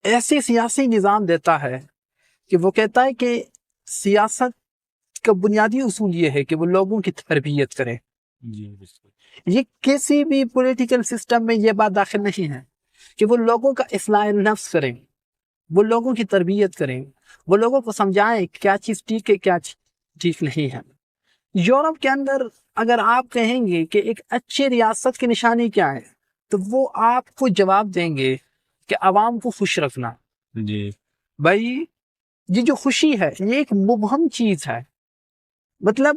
ایسی سیاسی نظام دیتا ہے کہ وہ کہتا ہے کہ سیاست کا بنیادی اصول یہ ہے کہ وہ لوگوں کی تربیت کرے۔ یہ کسی بھی پولیٹیکل سسٹم میں یہ بات داخل نہیں ہے کہ وہ لوگوں کا اصلاح نفس کریں، وہ لوگوں کی تربیت کریں، وہ لوگوں کو سمجھائیں کیا چیز ٹھیک ہے کیا ٹھیک نہیں ہے۔ یورپ کے اندر اگر آپ کہیں گے کہ ایک اچھی ریاست کی نشانی کیا ہے، تو وہ آپ کو جواب دیں گے کہ عوام کو خوش رکھنا۔ جی بھائی یہ جو خوشی ہے یہ ایک مبہم چیز ہے، مطلب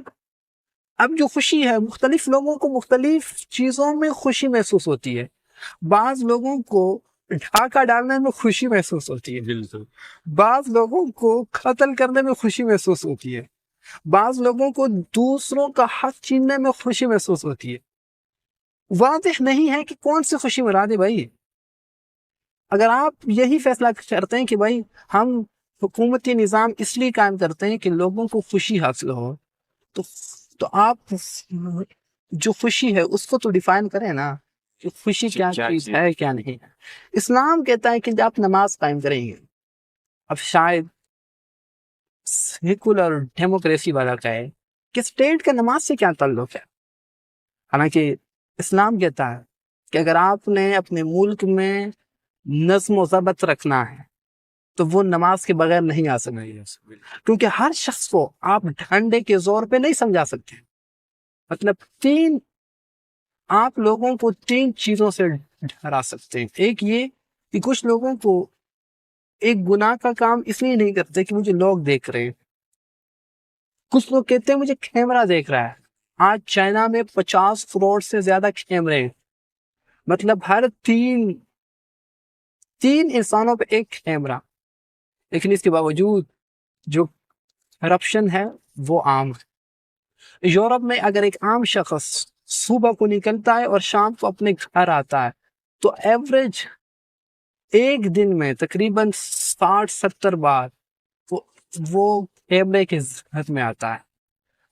اب جو خوشی ہے مختلف لوگوں کو مختلف چیزوں میں خوشی محسوس ہوتی ہے۔ بعض لوگوں کو ڈھاکہ ڈالنے میں خوشی محسوس ہوتی ہے، بعض لوگوں کو قتل کرنے میں خوشی محسوس ہوتی ہے، بعض لوگوں کو دوسروں کا حق چھیننے میں خوشی محسوس ہوتی ہے۔ واضح نہیں ہے کہ کون سی خوشی مراد ہے۔ بھائی اگر آپ یہی فیصلہ کرتے ہیں کہ بھائی ہم حکومتی نظام اس لیے قائم کرتے ہیں کہ لوگوں کو خوشی حاصل ہو، تو آپ جو خوشی ہے اس کو تو ڈیفائن کریں نا کہ خوشی کیا چیز ہے کیا نہیں ہے۔ اسلام کہتا ہے کہ جب آپ نماز قائم کریں گے، اب شاید سیکولر ڈیموکریسی والا کہے کہ اسٹیٹ کا نماز سے کیا تعلق ہے، حالانکہ اسلام کہتا ہے کہ اگر آپ نے اپنے ملک میں نظم و ضبط رکھنا ہے تو وہ نماز کے بغیر نہیں آ سکتا، کیونکہ ہر شخص کو آپ ڈھنڈے کے زور پہ نہیں سمجھا سکتے۔ مطلب آپ لوگوں کو 3 چیزوں سے ڈرا سکتے ہیں۔ ایک یہ کہ کچھ لوگوں کو ایک گناہ کا کام اس لیے نہیں کرتے کہ مجھے لوگ دیکھ رہے ہیں، کچھ لوگ کہتے ہیں مجھے کیمرہ دیکھ رہا ہے، آج چائنا میں 50 کروڑ سے زیادہ کیمرے ہیں، مطلب ہر تین انسانوں پہ ایک کیمرہ، لیکن اس کے باوجود جو کرپشن ہے وہ عام ہے۔ یورپ میں اگر ایک عام شخص صبح کو نکلتا ہے اور شام کو اپنے گھر آتا ہے تو ایوریج ایک دن میں تقریباً 60-70 بار وہ کیمرے کے زد میں آتا ہے،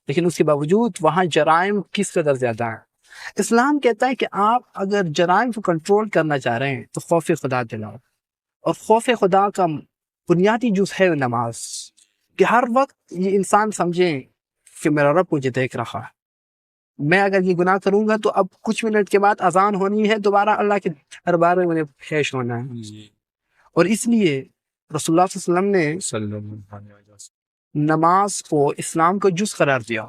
لیکن اس کے باوجود وہاں جرائم کس قدر زیادہ ہے۔ اسلام کہتا ہے کہ آپ اگر جرائم کو کنٹرول کرنا چاہ رہے ہیں تو خوف خدا دلاؤ، اور خوف خدا کا بنیادی جز ہے نماز، کہ ہر وقت یہ انسان سمجھیں کہ میرا رب مجھے دیکھ رہا ہے، میں اگر یہ گناہ کروں گا تو اب کچھ منٹ کے بعد اذان ہونی ہے، دوبارہ اللہ کے دربار میں مجھے پیش ہونا ہے۔ اور اس لیے رسول اللہ صلی اللہ علیہ وسلم نے نماز کو اسلام کو جز قرار دیا۔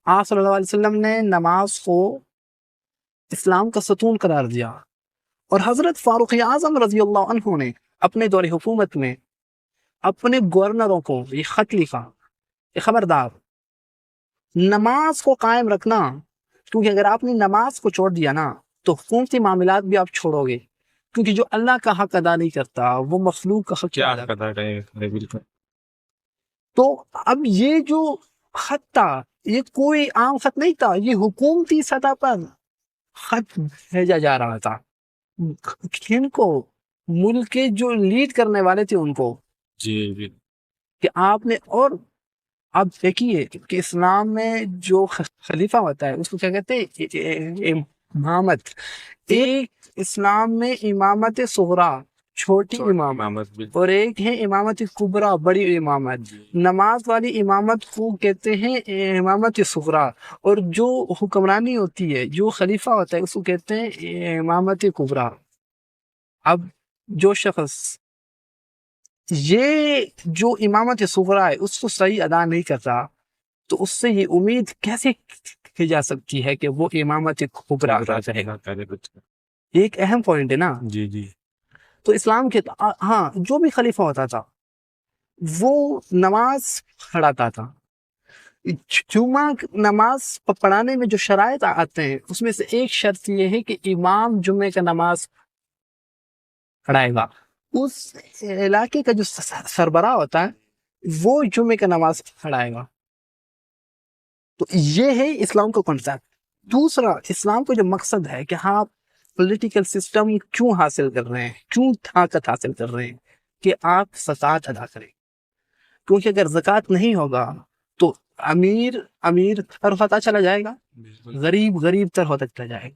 آپ صلی اللہ علیہ وسلم نے نماز کو اسلام کا ستون قرار دیا، اور حضرت فاروق اعظم رضی اللہ عنہ نے اپنے دور حکومت میں اپنے گورنروں کو یہ خط لکھا کہ خبردار نماز کو قائم رکھنا، کیونکہ اگر آپ نے نماز کو چھوڑ دیا نا تو حکومتی معاملات بھی آپ چھوڑو گے، کیونکہ جو اللہ کا حق ادا نہیں کرتا وہ مخلوق کا حق کیا ادا کرے۔ تو اب یہ جو خط تھا یہ کوئی عام خط نہیں تھا، یہ حکومتی سطح پر خط بھیجا جا رہا تھا، جن کو ملک کے جو لیڈ کرنے والے تھے ان کو، کہ آپ نے، اور اب دیکھیے کہ اسلام میں جو خلیفہ ہوتا ہے اس کو کیا کہتے ہیں؟ امامت۔ ایک اسلام میں امامت صغرا چھوٹی امامت، اور ایک ہے امامت کبرا بڑی امامت۔ نماز والی امامت کو کہتے ہیں امامت صغرا، اور جو حکمرانی ہوتی ہے جو خلیفہ ہوتا ہے اس کو کہتے ہیں امامت کبرا۔ اب جو شخص یہ جو امامت صغرا ہے اس کو صحیح ادا نہیں کرتا تو اس سے یہ امید کیسے کی جا سکتی ہے کہ وہ امامت کبرا ادا کرے گا؟ یہ ایک اہم پوائنٹ ہے نا۔ تو اسلام کے ہاں جو بھی خلیفہ ہوتا تھا وہ نماز پڑھاتا تھا۔ جمعہ نماز پڑھانے میں جو شرائط آتے ہیں اس میں سے ایک شرط یہ ہے کہ امام جمعے کا نماز پڑھائے گا، اس علاقے کا جو سربراہ ہوتا ہے وہ جمعے کا نماز پڑھائے گا۔ تو یہ ہے اسلام کا کنسیپٹ۔ دوسرا، اسلام کا جو مقصد ہے کہ ہاں پولیٹیکل سسٹم کیوں حاصل کر رہے ہیں، کیوں طاقت حاصل کر رہے ہیں، کہ آپ زکوٰۃ ادا کریں، کیونکہ اگر زکوٰۃ نہیں ہوگا تو امیر تر ہوتا چلا جائے گا، غریب تر ہوتا چلا جائے گا۔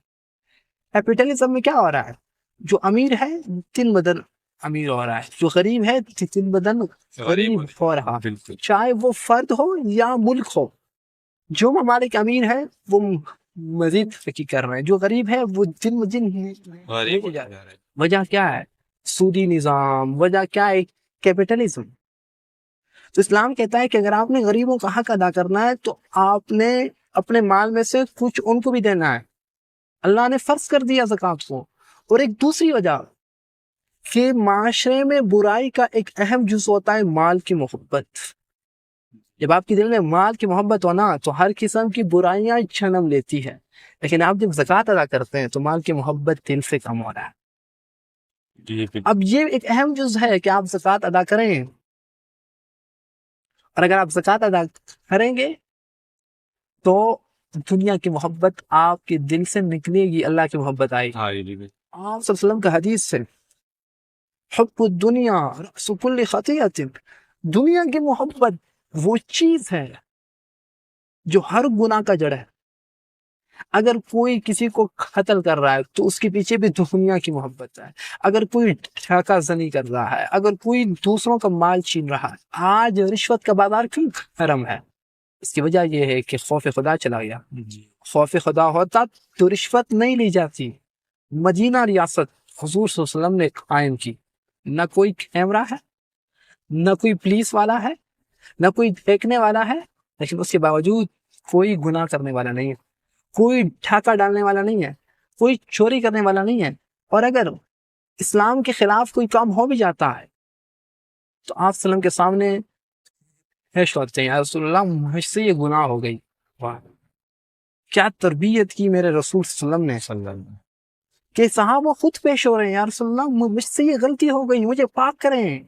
کیپٹلزم میں کیا ہو رہا ہے؟ جو امیر ہے دن بدن امیر ہو رہا ہے، جو غریب ہے دن بدن غریب ہو رہا ہے، چاہے وہ فرد ہو یا ملک ہو۔ جو ممالک امیر ہے وہ مزید ترقی کر رہے ہیں، جو غریب ہے وہ دن بدن غریب ہو جا رہا ہے۔ وجہ کیا ہے؟ سودی نظام۔ وجہ کیا ہے؟ کیپٹلزم۔ تو اسلام کہتا ہے کہ اگر آپ نے غریبوں کا حق ادا کرنا ہے تو آپ نے اپنے مال میں سے کچھ ان کو بھی دینا ہے۔ اللہ نے فرض کر دیا زکوٰۃ کو۔ اور ایک دوسری وجہ کہ معاشرے میں برائی کا ایک اہم جز ہوتا ہے مال کی محبت۔ جب آپ کے دل میں مال کی محبت ہونا تو ہر قسم کی برائیاں جنم لیتی ہے، لیکن آپ جب زکوٰۃ ادا کرتے ہیں تو مال کی محبت دل سے کم ہو رہا ہے۔ اب یہ ایک اہم جز ہے کہ آپ زکوٰۃ ادا کریں، اور اگر آپ زکوٰۃ ادا کریں گے تو دنیا کی محبت آپ کے دل سے نکلے گی، اللہ کی محبت آئے گی۔ آپ صلی اللہ علیہ وسلم کا حدیث سے حب الدنیا رأس کل خطیئۃ، دنیا کی محبت وہ چیز ہے جو ہر گناہ کا جڑ ہے۔ اگر کوئی کسی کو قتل کر رہا ہے تو اس کے پیچھے بھی دنیا کی محبت ہے، اگر کوئی ڈھاکہ زنی کر رہا ہے، اگر کوئی دوسروں کا مال چھین رہا ہے۔ آج رشوت کا بازار کیوں گرم ہے؟ اس کی وجہ یہ ہے کہ خوف خدا چلا گیا۔ خوف خدا ہوتا تو رشوت نہیں لی جاتی۔ مدینہ ریاست حضور صلی اللہ علیہ وسلم نے قائم کی، نہ کوئی کیمرہ ہے، نہ کوئی پولیس والا ہے، نہ کوئی دیکھنے والا ہے، لیکن اس کے باوجود کوئی گناہ کرنے والا نہیں ہے، کوئی ڈھاکہ ڈالنے والا نہیں ہے، کوئی چوری کرنے والا نہیں ہے۔ اور اگر اسلام کے خلاف کوئی کام ہو بھی جاتا ہے تو آپ صلی اللہ علیہ وسلم کے سامنے پیش ہوتے ہیں یا رسول اللہ مجھ سے یہ گناہ ہو گئی. واہ کیا تربیت کی میرے رسول صلی اللہ علیہ وسلم نے کہ صحابہ خود پیش ہو رہے ہیں یا رسول اللہ مجھ سے یہ غلطی ہو گئی مجھے پاک کریں.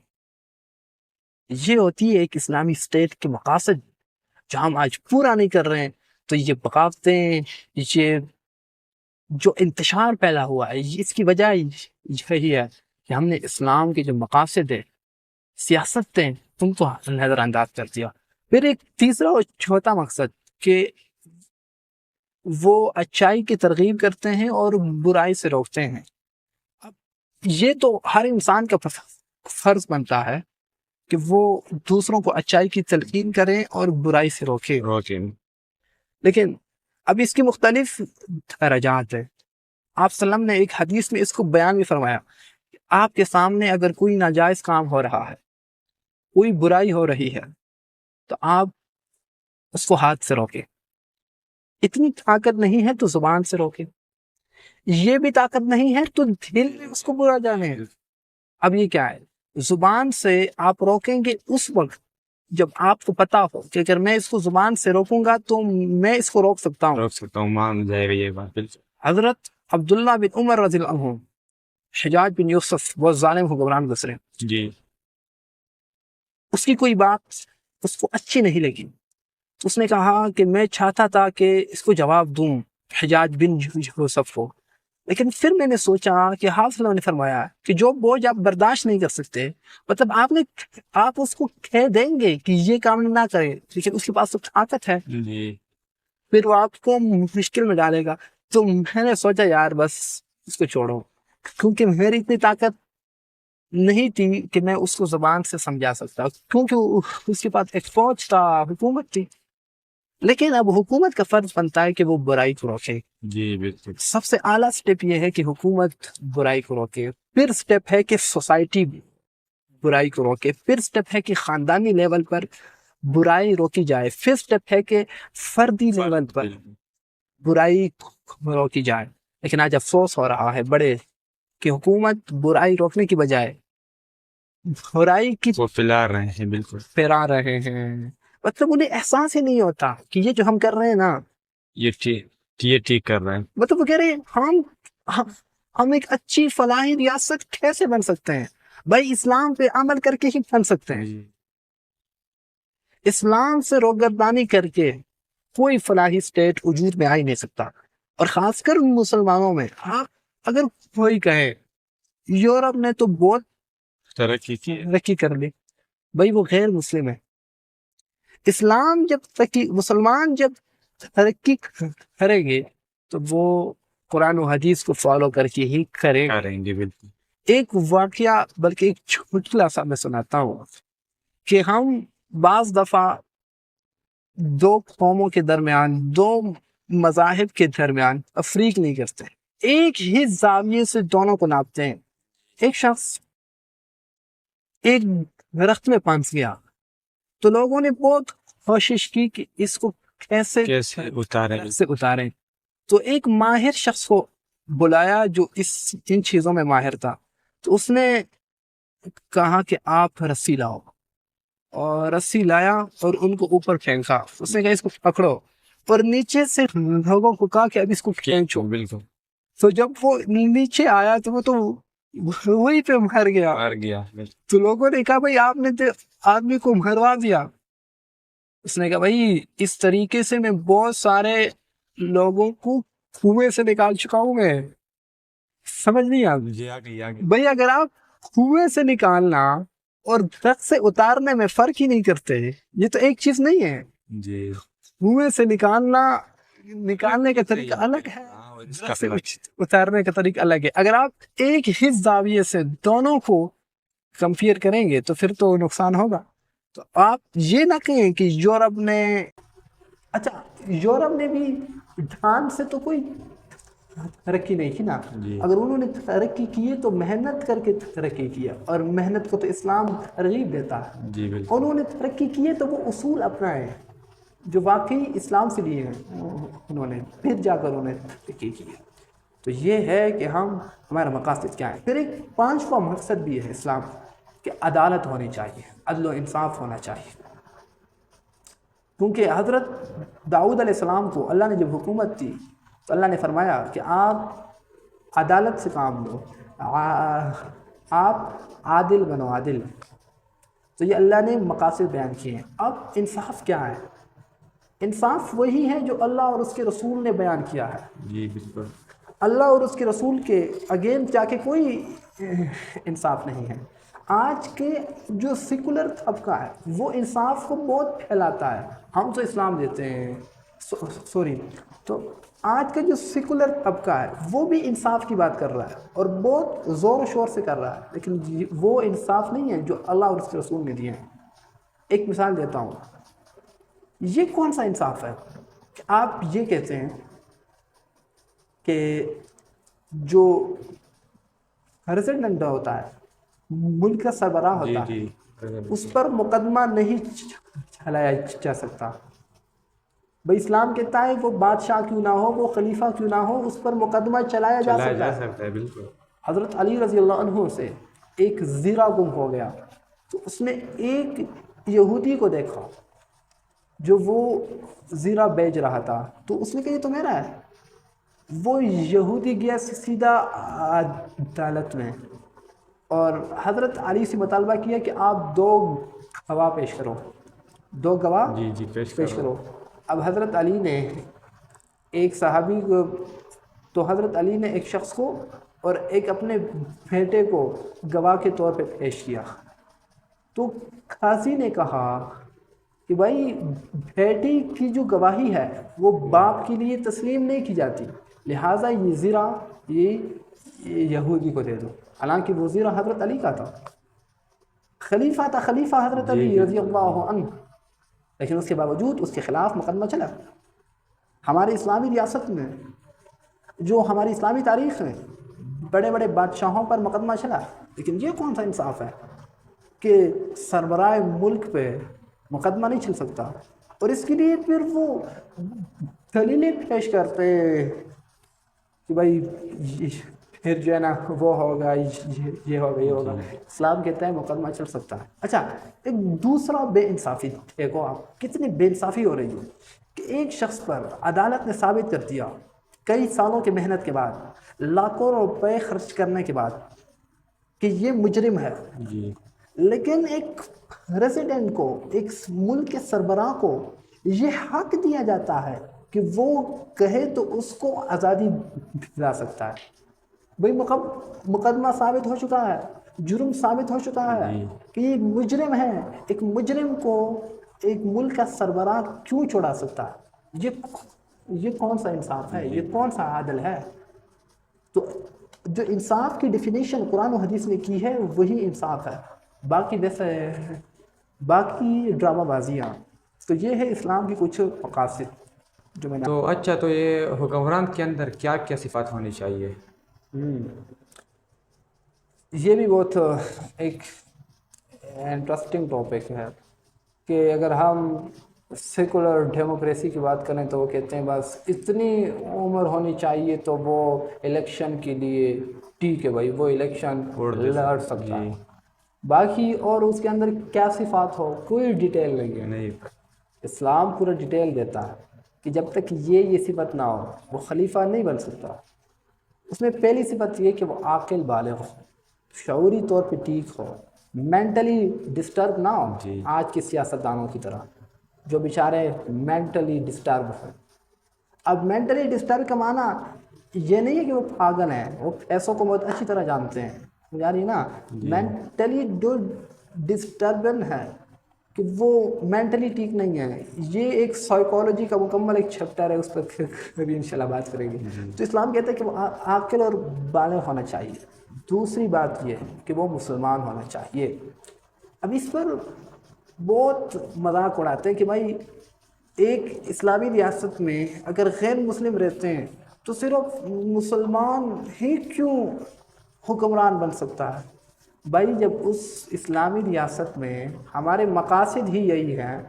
یہ ہوتی ہے ایک اسلامی اسٹیٹ کے مقاصد جو ہم آج پورا نہیں کر رہے ہیں. تو یہ بغاوتیں یہ جو انتشار پیدا ہوا ہے اس کی وجہ یہی ہے کہ ہم نے اسلام کے جو مقاصد ہے سیاستیں تم کو نظر انداز کر دیا. پھر ایک تیسرا اور چھوٹا مقصد کہ وہ اچائی کی ترغیب کرتے ہیں اور برائی سے روکتے ہیں. اب یہ تو ہر انسان کا فرض بنتا ہے کہ وہ دوسروں کو اچائی کی تلقین کریں اور برائی سے روکے. لیکن اب اس کی مختلف درجات ہیں. آپ صلی اللہ علیہ وسلم نے ایک حدیث میں اس کو بیان بھی فرمایا کہ آپ کے سامنے اگر کوئی ناجائز کام ہو رہا ہے کوئی برائی ہو رہی ہے تو آپ اس کو ہاتھ سے روکے. اتنی طاقت نہیں ہے تو زبان سے روکے. یہ بھی طاقت نہیں ہے تو دل میں اس کو برا جانے. اب یہ کیا ہے زبان سے آپ روکیں گے اس وقت جب آپ کو پتا ہو کہ اگر میں اس کو زبان سے روکوں گا تو میں اس کو روک سکتا ہوں. مان جائے گا یہ بات. حضرت عبداللہ بن عمر رضی اللہ عنہ حجاج بن یوسف بہت ظالم حکمران گزرے. جی اس کی کوئی بات اس کو اچھی نہیں لگی تو اس نے کہا کہ میں چاہتا تھا کہ اس کو جواب دوں حجاج بن یوسف کو. لیکن پھر میں نے سوچا کہ حافظ نے فرمایا کہ جو بوجھ آپ برداشت نہیں کر سکتے مطلب آپ اس کو کہہ دیں گے کہ یہ کام نہ کرے لیکن اس کے پاس تو طاقت ہے پھر وہ آپ کو مشکل میں ڈالے گا. تو میں نے سوچا یار بس اس کو چھوڑو کیونکہ میری اتنی طاقت نہیں تھی کہ میں اس کو زبان سے سمجھا سکتا کیونکہ اس کے پاس ایک فوج تھا حکومت تھی. لیکن اب حکومت کا فرض بنتا ہے کہ وہ برائی کو روکے. جی بالکل. سب سے اعلیٰ سٹیپ یہ ہے کہ حکومت برائی کو روکے. پھر سٹیپ ہے کہ سوسائٹی برائی کو روکے. پھر سٹیپ ہے کہ خاندانی لیول پر برائی روکی جائے. پھر سٹیپ ہے کہ فردی لیول پر برائی روکی جائے. لیکن آج افسوس ہو رہا ہے بڑے کہ حکومت برائی روکنے کی بجائے برائی کی وہ پھیلا رہے ہیں. بالکل پھیلا رہے ہیں. مطلب انہیں احساس ہی نہیں ہوتا کہ یہ جو ہم کر رہے ہیں نا یہ ٹھیک کر رہے ہیں. مطلب وہ کہہ رہے ہیں ہم ایک اچھی فلاحی ریاست کیسے بن سکتے ہیں بھائی اسلام پہ عمل کر کے ہی بن سکتے ہیں. اسلام سے روگردانی کر کے کوئی فلاحی سٹیٹ وجود میں آ ہی نہیں سکتا. اور خاص کر مسلمانوں میں آپ اگر کوئی کہے یورپ نے تو بہت ترقی کر لی بھائی وہ غیر مسلم ہے. اسلام جب مسلمان جب ترقی کریں گے تو وہ قرآن و حدیث کو فالو کر کے ہی کریں گے. بالکل. ایک واقعہ بلکہ ایک چھوٹا سا میں سناتا ہوں کہ ہم بعض دفعہ دو قوموں کے درمیان دو مذاہب کے درمیان تفریق نہیں کرتے ایک ہی زاویے سے دونوں کو ناپتے ہیں. ایک شخص ایک درخت میں پھنس گیا تو لوگوں نے بہت کوشش کی کہ اس کو کیسے اتاریں. تو ایک ماہر شخص کو بلایا جو ان چیزوں میں ماہر تھا. تو اس نے کہا کہ آپ رسی لاؤ اور رسی لایا اور ان کو اوپر پھینکا. اس نے کہا اس کو پکڑو اور نیچے سے لوگوں کو کہا کہ اب اس کو کھینچو. بالکل. تو جب وہ نیچے آیا تو وہ تو وہی پہ مر گیا. تو لوگوں نے کہا بھائی آپ نے تو آدمی کو مروا دیا. اس نے کہا بھائی اس طریقے سے میں بہت سارے لوگوں کو کنویں سے نکال چکا ہوں. میں سمجھ نہیں آگئی بھائی اگر آپ کنویں سے نکالنا اور درخت سے اتارنے میں فرق ہی نہیں کرتے یہ تو ایک چیز نہیں ہے. جی کنویں سے نکالنے کا طریقہ الگ ہے اتارنے کا طریقہ الگ ہے. اگر آپ ایک ہی زاویے سے دونوں کو کمپیئر کریں گے تو پھر تو نقصان ہوگا. تو آپ یہ نہ کہیں کہ یورپ نے بھی دھان سے تو کوئی ترقی نہیں کی نا. اگر انہوں نے ترقی کی ہے تو محنت کر کے ترقی کیا اور محنت کو تو اسلام ترغیب دیتا ہے. انہوں نے ترقی کی ہے تو وہ اصول اپنائے جو واقعی اسلام سے لیے ہیں انہوں نے پھر جا کر انہوں نے ترقی کی. تو یہ ہے کہ ہمارا مقاصد کیا ہے. پھر ایک پانچواں مقصد بھی ہے اسلام کہ عدالت ہونی چاہیے عدل و انصاف ہونا چاہیے. کیونکہ حضرت داؤد علیہ السلام کو اللہ نے جب حکومت دی تو اللہ نے فرمایا کہ آپ عدالت سے کام لو، آپ عادل بنو، عادل۔ تو یہ اللہ نے مقاصد بیان کیے ہیں۔ اب انصاف کیا ہے؟ انصاف وہی ہے جو اللہ اور اس کے رسول نے بیان کیا ہے۔ جی بالکل، اللہ اور اس کے رسول کے اگینسٹ جا کے کوئی انصاف نہیں ہے۔ آج کے جو سیکولر طبقہ ہے وہ انصاف کو بہت پھیلاتا ہے، ہم تو اسلام دیتے ہیں، سوری، تو آج کا جو سیکولر طبقہ ہے وہ بھی انصاف کی بات کر رہا ہے اور بہت زور و شور سے کر رہا ہے، لیکن وہ انصاف نہیں ہے جو اللہ اور اس کے رسول نے دیے ہیں۔ ایک مثال دیتا ہوں، یہ کون سا انصاف ہے کہ آپ یہ کہتے ہیں کہ جو ریزیڈنٹ ہوتا ہے، ملک کا سربراہ ہوتا ہے، اس پر مقدمہ نہیں چلایا جا سکتا۔ بھائی اسلام کہتا ہے وہ بادشاہ کیوں نہ ہو، وہ خلیفہ کیوں نہ ہو، اس پر مقدمہ چلایا جا سکتا ہے۔ بالکل۔ حضرت علی رضی اللہ عنہ سے ایک زیرہ گم ہو گیا تو اس نے ایک یہودی کو دیکھا جو وہ زیرہ بیچ رہا تھا، تو اس نے کہا یہ تو میرا ہے۔ وہ یہودی گیا سیدھا عدالت میں اور حضرت علی سے مطالبہ کیا کہ آپ 2 گواہ پیش کرو، 2 گواہ جی پیش کرو۔ اب حضرت علی نے ایک صحابی کو، تو حضرت علی نے ایک شخص کو اور ایک اپنے بیٹے کو گواہ کے طور پہ پیش کیا۔ تو قاضی نے کہا کہ بھائی بیٹی کی جو گواہی ہے وہ باپ کے لیے تسلیم نہیں کی جاتی، لہٰذا یہ زیرہ یہ یہودی کو دے دو۔ حالانکہ وہ زیرہ حضرت علی کا تھا، خلیفہ تھا، خلیفہ حضرت علی رضی اللہ عنہ، لیکن اس کے باوجود اس کے خلاف مقدمہ چلا۔ ہماری اسلامی ریاست میں، جو ہماری اسلامی تاریخ میں بڑے بڑے بادشاہوں پر مقدمہ چلا، لیکن یہ کون سا انصاف ہے کہ سربراہ ملک پہ مقدمہ نہیں چل سکتا؟ اور اس کے لیے پھر وہ دلیلیں پیش کرتے کہ بھائی پھر جو ہے نا وہ ہوگا، یہ ہوگا، یہ ہوگا۔ اسلام کہتا ہے مقدمہ چل سکتا ہے۔ اچھا، ایک دوسرا بے انصافی دیکھو آپ کتنی بے انصافی ہو رہی ہے کہ ایک شخص پر عدالت نے ثابت کر دیا کئی سالوں کی محنت کے بعد، لاکھوں روپے خرچ کرنے کے بعد، کہ یہ مجرم ہے، لیکن ایک ریزیڈنٹ کو، ایک ملک کے سربراہ کو یہ حق دیا جاتا ہے کہ وہ کہے تو اس کو آزادی دلا سکتا ہے۔ بھئی مقدمہ ثابت ہو چکا ہے، جرم ثابت ہو چکا ہے کہ یہ مجرم ہے، ایک مجرم کو ایک ملک کا سربراہ کیوں چھوڑا سکتا ہے؟ یہ کون سا انصاف ہے؟ یہ کون سا عادل ہے؟ تو جو انصاف کی ڈیفینیشن قرآن و حدیث نے کی ہے وہی انصاف ہے، باقی ویسے باقی ڈرامہ بازیاں۔ تو یہ ہے اسلام کی کچھ مقاصد جو میں نے۔ تو اچھا، تو یہ حکمران کے اندر کیا کیا صفات ہونی چاہیے؟ یہ بھی بہت ایک انٹرسٹنگ ٹاپک ہے کہ اگر ہم سیکولر ڈیموکریسی کی بات کریں تو وہ کہتے ہیں بس اتنی عمر ہونی چاہیے تو وہ الیکشن کے لیے ٹھیک ہے بھائی، وہ الیکشن لڑ سکتا ہے، باقی اور اس کے اندر کیا صفات ہو کوئی ڈیٹیل نہیں ہے۔ اسلام پورا ڈیٹیل دیتا ہے کہ جب تک یہ صفت نہ ہو وہ خلیفہ نہیں بن سکتا۔ اس میں پہلی صفت یہ کہ وہ عاقل بالغ ہو، شعوری طور پہ ٹھیک ہو، مینٹلی ڈسٹرب نہ ہو، آج کے سیاستدانوں کی طرح جو بیچارے مینٹلی ڈسٹرب ہیں۔ اب مینٹلی ڈسٹرب کا معنی یہ نہیں ہے کہ وہ پاگل ہیں، وہ پیسوں کو بہت اچھی طرح جانتے ہیں، یعنی نا مینٹلی جو ڈسٹربن ہے کہ وہ مینٹلی ٹھیک نہیں ہے، یہ ایک سائیکالوجی کا مکمل ایک چیپٹر ہے، اس پر کبھی انشاءاللہ بات کریں گے۔ تو اسلام کہتا ہے کہ وہ عاقل اور بالغ ہونا چاہیے۔ دوسری بات یہ ہے کہ وہ مسلمان ہونا چاہیے۔ اب اس پر بہت مذاق اڑاتے ہیں کہ بھائی ایک اسلامی ریاست میں اگر غیر مسلم رہتے ہیں تو صرف مسلمان ہی کیوں حکمران بن سکتا ہے؟ بھائی جب اس اسلامی ریاست میں ہمارے مقاصد ہی یہی ہیں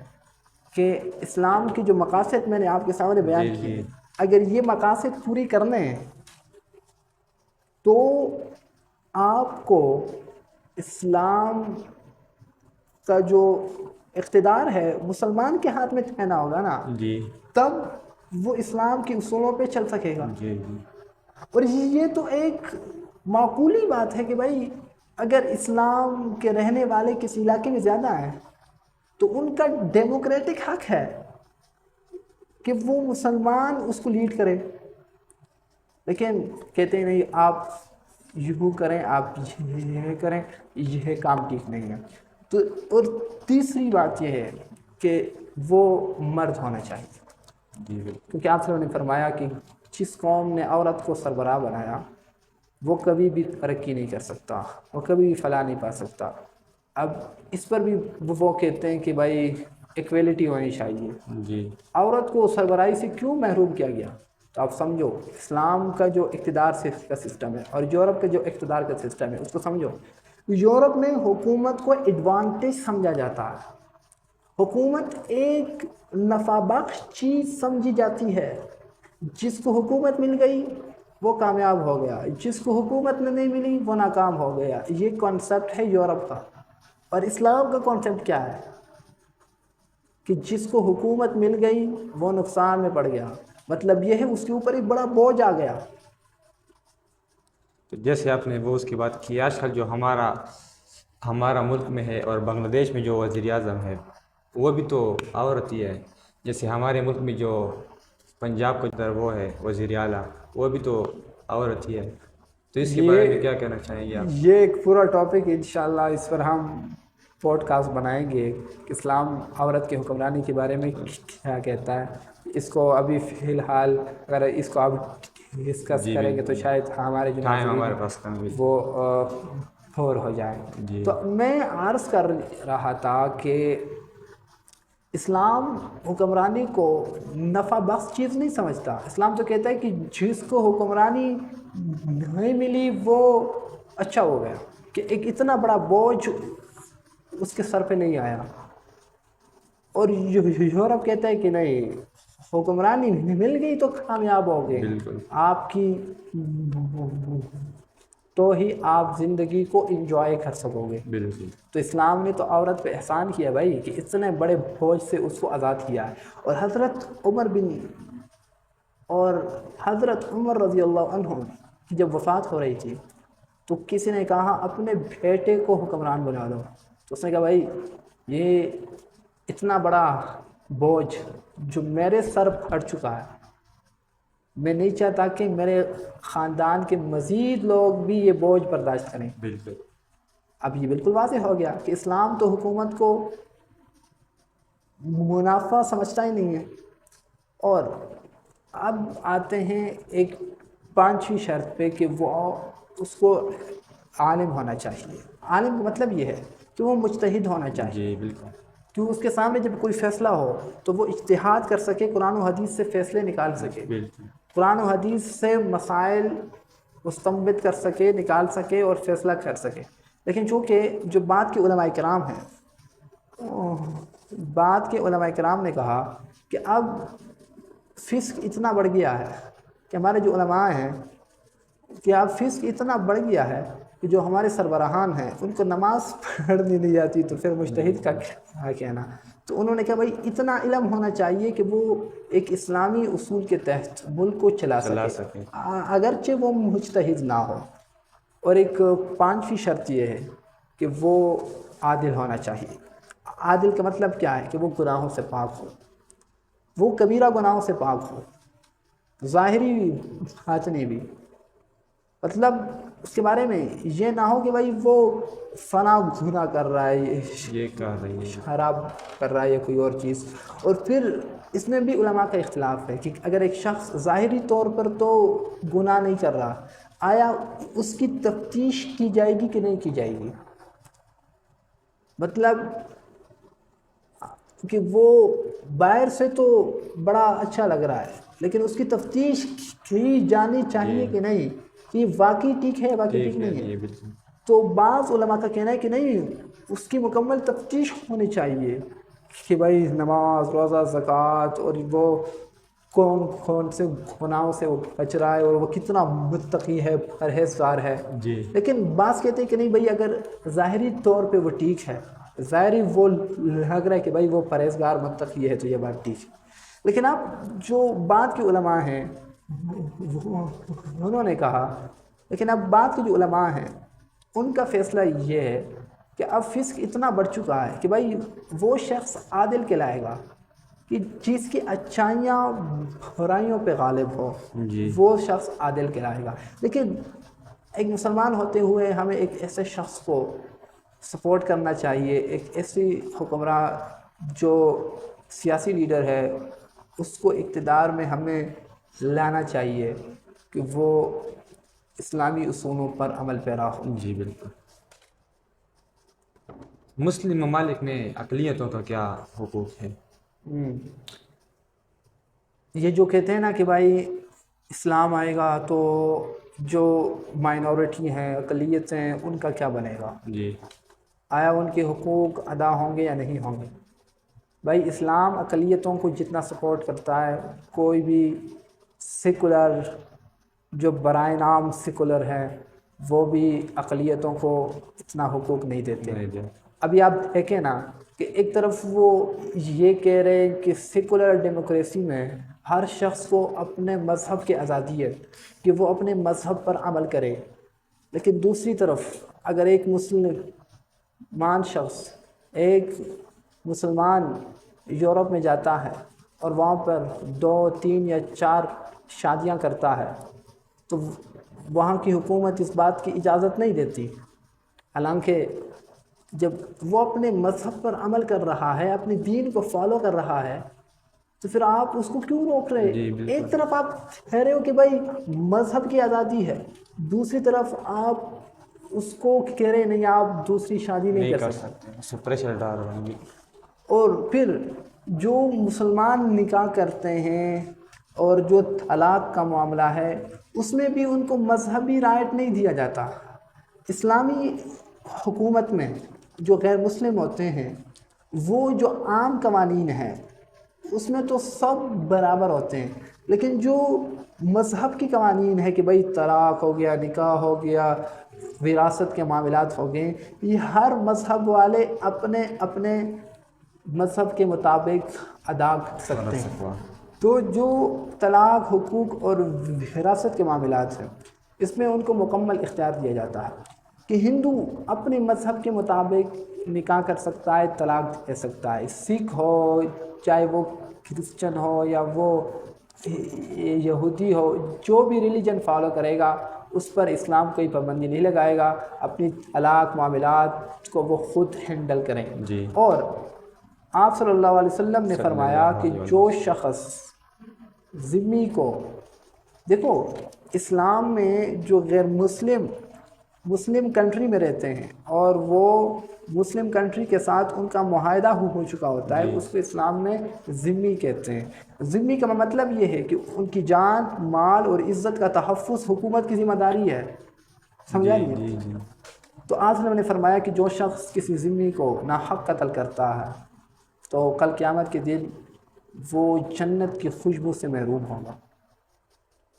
کہ اسلام کے جو مقاصد میں نے آپ کے سامنے بیان کیے، اگر یہ مقاصد پوری کرنے ہیں تو آپ کو اسلام کا جو اقتدار ہے مسلمان کے ہاتھ میں رہنا ہوگا نا جی تب وہ اسلام کے اصولوں پہ چل سکے گا. جی اور یہ تو ایک معقولی بات ہے کہ بھائی اگر اسلام کے رہنے والے کسی علاقے میں زیادہ ہیں تو ان کا ڈیموکریٹک حق ہے کہ وہ مسلمان اس کو لیڈ کرے. لیکن کہتے ہیں نہیں آپ یوں کریں آپ یہ کریں یہ کام ٹھیک نہیں ہے. تو اور تیسری بات یہ ہے کہ وہ مرد ہونا چاہیے کیونکہ آپ نے فرمایا کہ جس قوم نے عورت کو سربراہ بنایا وہ کبھی بھی ترقی نہیں کر سکتا وہ کبھی بھی فلاح نہیں پا سکتا. اب اس پر بھی وہ کہتے ہیں کہ بھائی ایکویلٹی ہونی چاہیے. جی عورت کو سربراہی سے کیوں محروم کیا گیا؟ تو آپ سمجھو اسلام کا جو اقتدار کا سسٹم ہے اور یورپ کا جو اقتدار کا سسٹم ہے اس کو سمجھو. یورپ میں حکومت کو ایڈوانٹیج سمجھا جاتا ہے. حکومت ایک نفع بخش چیز سمجھی جاتی ہے. جس کو حکومت مل گئی وہ کامیاب ہو گیا جس کو حکومت میں نہیں ملی وہ ناکام ہو گیا. یہ کانسیپٹ ہے یورپ کا. اور اسلام کا کانسیپٹ کیا ہے کہ جس کو حکومت مل گئی وہ نقصان میں پڑ گیا. مطلب یہ ہے اس کے اوپر ایک بڑا بوجھ آ گیا. تو جیسے آپ نے وہ اس کی بات کی آج کل جو ہمارا ملک میں ہے اور بنگلہ دیش میں جو وزیر اعظم ہے وہ بھی تو عورت ہی ہے. جیسے ہمارے ملک میں جو پنجاب کا ادھر وہ ہے وزیر اعلیٰ وہ بھی تو عورت ہی ہے. تو اس کے بارے میں کیا کہنا چاہیں گے آپ؟ یہ ایک پورا ٹاپک ہے انشاءاللہ اس پر ہم پوڈ کاسٹ بنائیں گے کہ اسلام عورت کی حکمرانی کے بارے میں کیا کہتا ہے. اس کو ابھی فی الحال اگر اس کو اب ڈسکس کریں گے تو شاید ہمارے جو ہمارے پاس وہ فور ہو جائے. تو میں عرض کر رہا تھا کہ اسلام حکمرانی کو نفع بخش چیز نہیں سمجھتا. اسلام تو کہتا ہے کہ جس کو حکمرانی نہیں ملی وہ اچھا ہو گیا کہ ایک اتنا بڑا بوجھ اس کے سر پہ نہیں آیا. اور یورپ کہتا ہے کہ نہیں حکمرانی مل گئی تو کامیاب ہو گئے آپ کی تو ہی آپ زندگی کو انجوائے کر سکو گے. تو اسلام نے تو عورت پہ احسان کیا بھائی کہ اتنے بڑے بوجھ سے اس کو آزاد کیا ہے. اور حضرت عمر رضی اللہ عنہ کی جب وفات ہو رہی تھی تو کسی نے کہا اپنے بیٹے کو حکمران بنا دو. تو اس نے کہا بھائی یہ اتنا بڑا بوجھ جو میرے سر پڑ چکا ہے میں نہیں چاہتا کہ میرے خاندان کے مزید لوگ بھی یہ بوجھ برداشت کریں. اب یہ بالکل واضح ہو گیا کہ اسلام تو حکومت کو منافع سمجھتا ہی نہیں ہے. اور اب آتے ہیں ایک 5ویں شرط پہ کہ وہ اس کو عالم ہونا چاہیے. عالم کا مطلب یہ ہے کہ وہ مجتہد ہونا چاہیے کہ اس کے سامنے جب کوئی فیصلہ ہو تو وہ اجتہاد کر سکے قرآن و حدیث سے فیصلے نکال سکے قرآن و حدیث سے مسائل مستنبط کر سکے نکال سکے اور فیصلہ کر سکے. لیکن چونکہ جو بعد کے علماء کرام ہیں بعد کے علماء کرام نے کہا کہ اب فسق اتنا بڑھ گیا ہے کہ ہمارے جو علماء ہیں کہ اب فسق اتنا بڑھ گیا ہے کہ جو ہمارے سربراہان ہیں ان کو نماز پڑھنی نہیں آتی تو پھر مجتہد کا کیا کہنا. تو انہوں نے کہا بھائی اتنا علم ہونا چاہیے کہ وہ ایک اسلامی اصول کے تحت ملک کو چلا سکے اگرچہ وہ مجتہد نہ ہو. اور ایک 5ویں شرط یہ ہے کہ وہ عادل ہونا چاہیے. عادل کا مطلب کیا ہے کہ وہ گناہوں سے پاک ہو وہ کبیرہ گناہوں سے پاک ہو ظاہری بھی باطنی بھی. مطلب اس کے بارے میں یہ نہ ہو کہ بھائی وہ فنا گناہ کر رہا ہے یہ کر رہی ہے شراب کر رہا ہے یا کوئی اور چیز. اور پھر اس میں بھی علماء کا اختلاف ہے کہ اگر ایک شخص ظاہری طور پر تو گناہ نہیں کر رہا آیا اس کی تفتیش کی جائے گی کہ نہیں کی جائے گی. مطلب کہ وہ باہر سے تو بڑا اچھا لگ رہا ہے لیکن اس کی تفتیش کی جانی چاہیے کہ نہیں کہ واقعی ٹھیک ہے واقعی ٹھیک نہیں ہے. تو بعض علماء کا کہنا ہے کہ نہیں اس کی مکمل تفتیش ہونی چاہیے کہ بھائی نماز روزہ زکوٰۃ اور وہ کون سے گناہوں سے وہ بچ رہا ہے اور وہ کتنا متقی ہے پرہیزگار ہے. لیکن بعض کہتے ہیں کہ نہیں بھائی اگر ظاہری طور پہ وہ ٹھیک ہے ظاہری وہ لگ رہا ہے کہ بھائی وہ پرہیزگار متقی ہے تو یہ بات ٹھیک ہے، لیکن اب جو بعد کے علماء ہیں انہوں نے کہا، لیکن اب بعد کے جو علماء ہیں ان کا فیصلہ یہ ہے کہ اب فسق اتنا بڑھ چکا ہے کہ بھائی وہ شخص عادل کہلائے گا کہ جس کی اچھائیاں برائیوں پہ غالب ہو، وہ شخص عادل کہلائے گا۔ لیکن ایک مسلمان ہوتے ہوئے ہمیں ایک ایسے شخص کو سپورٹ کرنا چاہیے، ایک ایسی حکمراں جو سیاسی لیڈر ہے اس کو اقتدار میں ہمیں لانا چاہیے کہ وہ اسلامی اصولوں پر عمل پیرا ہو۔ جی بالکل۔ مسلم ممالک میں اقلیتوں کا کیا حقوق ہے؟ یہ جو کہتے ہیں نا کہ بھائی اسلام آئے گا تو جو مائنورٹی ہیں، اقلیتیں ہیں، ان کا کیا بنے گا؟ جی، آیا ان کے حقوق ادا ہوں گے یا نہیں ہوں گے؟ بھائی اسلام اقلیتوں کو جتنا سپورٹ کرتا ہے، کوئی بھی سیکولر جو برائے نام سیکولر ہے وہ بھی اقلیتوں کو اتنا حقوق نہیں دیتے۔ ابھی آپ دیکھیں نا کہ ایک طرف وہ یہ کہہ رہے ہیں کہ سیکولر ڈیموکریسی میں ہر شخص کو اپنے مذہب کی آزادی ہے کہ وہ اپنے مذہب پر عمل کرے، لیکن دوسری طرف اگر ایک مسلمان شخص، ایک مسلمان یورپ میں جاتا ہے اور وہاں پر 2، 3 یا 4 شادیاں کرتا ہے تو وہاں کی حکومت اس بات کی اجازت نہیں دیتی، حالانکہ جب وہ اپنے مذہب پر عمل کر رہا ہے، اپنے دین کو فالو کر رہا ہے، تو پھر آپ اس کو کیوں روک رہے؟ ایک طرف آپ کہہ رہے ہو کہ بھائی مذہب کی آزادی ہے، دوسری طرف آپ اس کو کہہ رہے نہیں آپ دوسری شادی نہیں کر سکتے، پریشر ڈال رہے ہیں۔ اور پھر جو مسلمان نکاح کرتے ہیں اور جو طلاق کا معاملہ ہے اس میں بھی ان کو مذہبی رائٹ نہیں دیا جاتا۔ اسلامی حکومت میں جو غیر مسلم ہوتے ہیں وہ جو عام قوانین ہیں اس میں تو سب برابر ہوتے ہیں، لیکن جو مذہب کی قوانین ہے کہ بھائی طلاق ہو گیا، نکاح ہو گیا، وراثت کے معاملات ہو گئے، یہ ہر مذہب والے اپنے اپنے مذہب کے مطابق ادا کر سکتے ہیں۔ تو جو طلاق، حقوق اور وراثت کے معاملات ہیں اس میں ان کو مکمل اختیار دیا جاتا ہے کہ ہندو اپنے مذہب کے مطابق نکاح کر سکتا ہے، طلاق دے سکتا ہے، سکھ ہو چاہے وہ کرسچن ہو یا وہ یہودی ہو، جو بھی ریلیجن فالو کرے گا اس پر اسلام کوئی پابندی نہیں لگائے گا، اپنی طلاق معاملات کو وہ خود ہینڈل کریں۔ اور آپ صلی اللہ علیہ وسلم نے فرمایا کہ جو شخص ذمی کو، دیکھو اسلام میں جو غیر مسلم کنٹری میں رہتے ہیں اور وہ مسلم کنٹری کے ساتھ ان کا معاہدہ ہو چکا ہوتا ہے، اس کو اسلام میں ذمی کہتے ہیں۔ ذمی کا مطلب یہ ہے کہ ان کی جان، مال اور عزت کا تحفظ حکومت کی ذمہ داری ہے، سمجھا نہیں؟ تو آپ نے فرمایا کہ جو شخص کسی ذمی کو ناحق قتل کرتا ہے تو کل قیامت کے دن وہ جنت کی خوشبو سے محروم ہوگا۔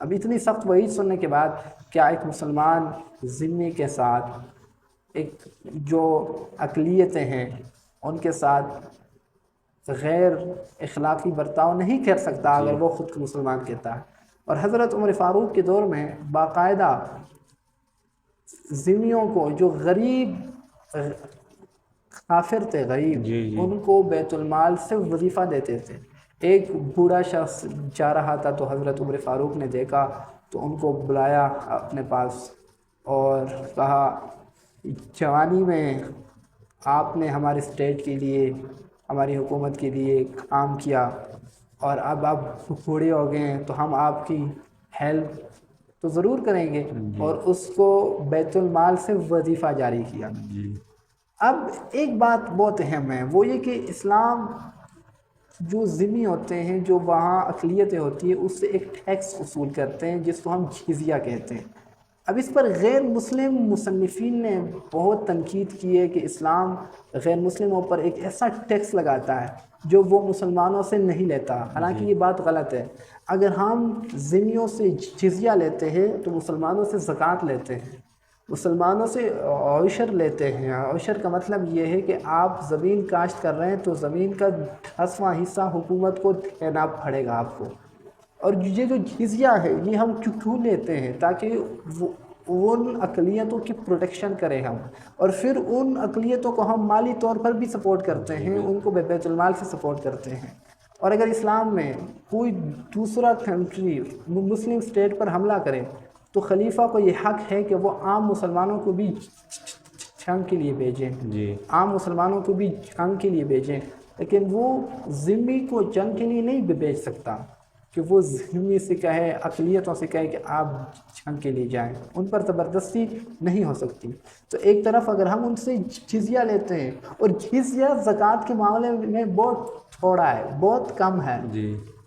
اب اتنی سخت وعید سننے کے بعد کیا ایک مسلمان ذمی کے ساتھ، ایک جو اقلیتیں ہیں ان کے ساتھ غیر اخلاقی برتاؤ نہیں کر سکتا اگر وہ خود کو مسلمان کہتا ہے؟ اور حضرت عمر فاروق کے دور میں باقاعدہ ذمیوں کو، جو غریب کافر تھے، غریب، ان کو بیت المال سے وظیفہ دیتے تھے۔ ایک بوڑھا شخص جا رہا تھا تو حضرت عمر فاروق نے دیکھا تو ان کو بلایا اپنے پاس اور کہا جوانی میں آپ نے ہمارے اسٹیٹ کے لیے، ہماری حکومت کے لیے کام کیا اور اب آپ بوڑھے ہو گئے ہیں تو ہم آپ کی ہیلپ تو ضرور کریں گے، اور اس کو بیت المال سے وظیفہ جاری کیا۔ اب ایک بات بہت اہم ہے، وہ یہ کہ اسلام جو ذمی ہوتے ہیں، جو وہاں اقلیتیں ہوتی ہیں، اس سے ایک ٹیکس وصول کرتے ہیں جس کو ہم جزیہ کہتے ہیں۔ اب اس پر غیر مسلم مصنفین نے بہت تنقید کی ہے کہ اسلام غیر مسلموں پر ایک ایسا ٹیکس لگاتا ہے جو وہ مسلمانوں سے نہیں لیتا، حالانکہ یہ بات غلط ہے۔ اگر ہم ذمیوں سے جزیہ لیتے ہیں تو مسلمانوں سے زکوٰۃ لیتے ہیں، مسلمانوں سے عشر لیتے ہیں. عشر کا مطلب یہ ہے کہ آپ زمین کاشت کر رہے ہیں تو زمین کا 10واں حصہ حکومت کو دینا پڑے گا آپ کو. اور یہ جو جزیہ ہے یہ ہم کیوں لیتے ہیں؟ تاکہ ان اقلیتوں کی پروٹیکشن کریں ہم، اور پھر ان اقلیتوں کو ہم مالی طور پر بھی سپورٹ کرتے ہیں، ان کو بیت المال سے سپورٹ کرتے ہیں. اور اگر اسلام میں کوئی دوسرا کنٹری مسلم اسٹیٹ پر حملہ کرے تو خلیفہ کو یہ حق ہے کہ وہ عام مسلمانوں کو بھی جنگ کے لیے بھیجیں. عام مسلمانوں کو بھی جنگ کے لیے بھیجیں، لیکن وہ ذمی کو جنگ کے لیے نہیں بھیج سکتا کہ وہ ذمی سے کہے، اقلیتوں سے کہے کہ آپ جنگ کے لیے جائیں. ان پر زبردستی نہیں ہو سکتی. تو ایک طرف اگر ہم ان سے جزیہ لیتے ہیں، اور جزیہ زکوٰۃ کے معاملے میں بہت تھوڑا ہے، بہت کم ہے.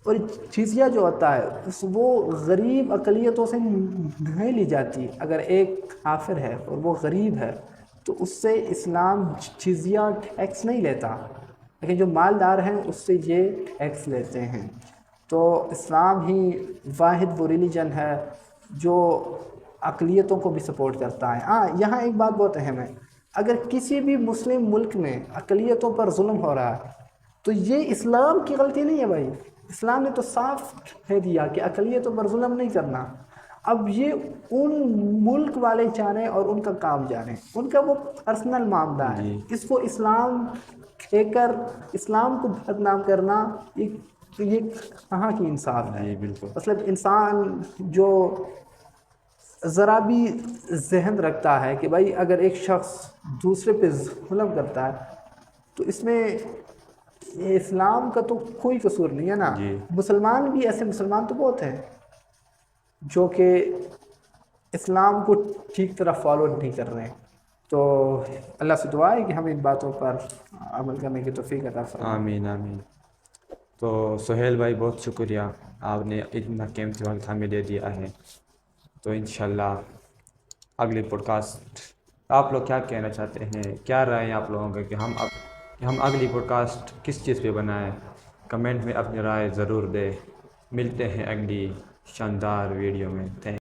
اور جزیہ جو ہوتا ہے وہ غریب اقلیتوں سے نہیں لی جاتی. اگر ایک کافر ہے اور وہ غریب ہے تو اس سے اسلام جزیہ ٹیکس نہیں لیتا، لیکن جو مالدار ہیں اس سے یہ ٹیکس لیتے ہیں. تو اسلام ہی واحد وہ ریلیجن ہے جو اقلیتوں کو بھی سپورٹ کرتا ہے. ہاں، یہاں ایک بات بہت اہم ہے. اگر کسی بھی مسلم ملک میں اقلیتوں پر ظلم ہو رہا ہے تو یہ اسلام کی غلطی نہیں ہے بھائی. اسلام نے تو صاف کہہ دیا کہ اقلیتوں پر ظلم نہیں کرنا. اب یہ ان ملک والے جانیں اور ان کا کام جانیں، ان کا وہ پرسنل معاملہ ہے. اس کو اسلام کہہ کر اسلام کو بدنام کرنا یہ کہاں کی انصاف ہے؟ مطلب انسان جو ذرا بھی ذہن رکھتا ہے کہ بھائی اگر ایک شخص دوسرے پہ ظلم کرتا ہے تو اس میں اسلام کا تو کوئی قصور نہیں ہے نا. مسلمان بھی ایسے مسلمان تو بہت ہیں جو کہ اسلام کو ٹھیک طرح فالو نہیں کر رہے ہیں. تو اللہ سے دعا ہے کہ ہمیں ان باتوں پر عمل کرنے کی توفیق عطا فرمائے. آمین آمین. تو سہیل بھائی بہت شکریہ، آپ نے اتنا قیمتی وقت ہمیں دے دیا ہے. تو انشاءاللہ اگلی پوڈ کاسٹ آپ لوگ کیا کہنا چاہتے ہیں، کیا رائے ہیں آپ لوگوں کا کہ ہم اگلی پوڈ کاسٹ کس چیز پہ بنائیں؟ کمنٹ میں اپنی رائے ضرور دیں. ملتے ہیں اگلی شاندار ویڈیو میں.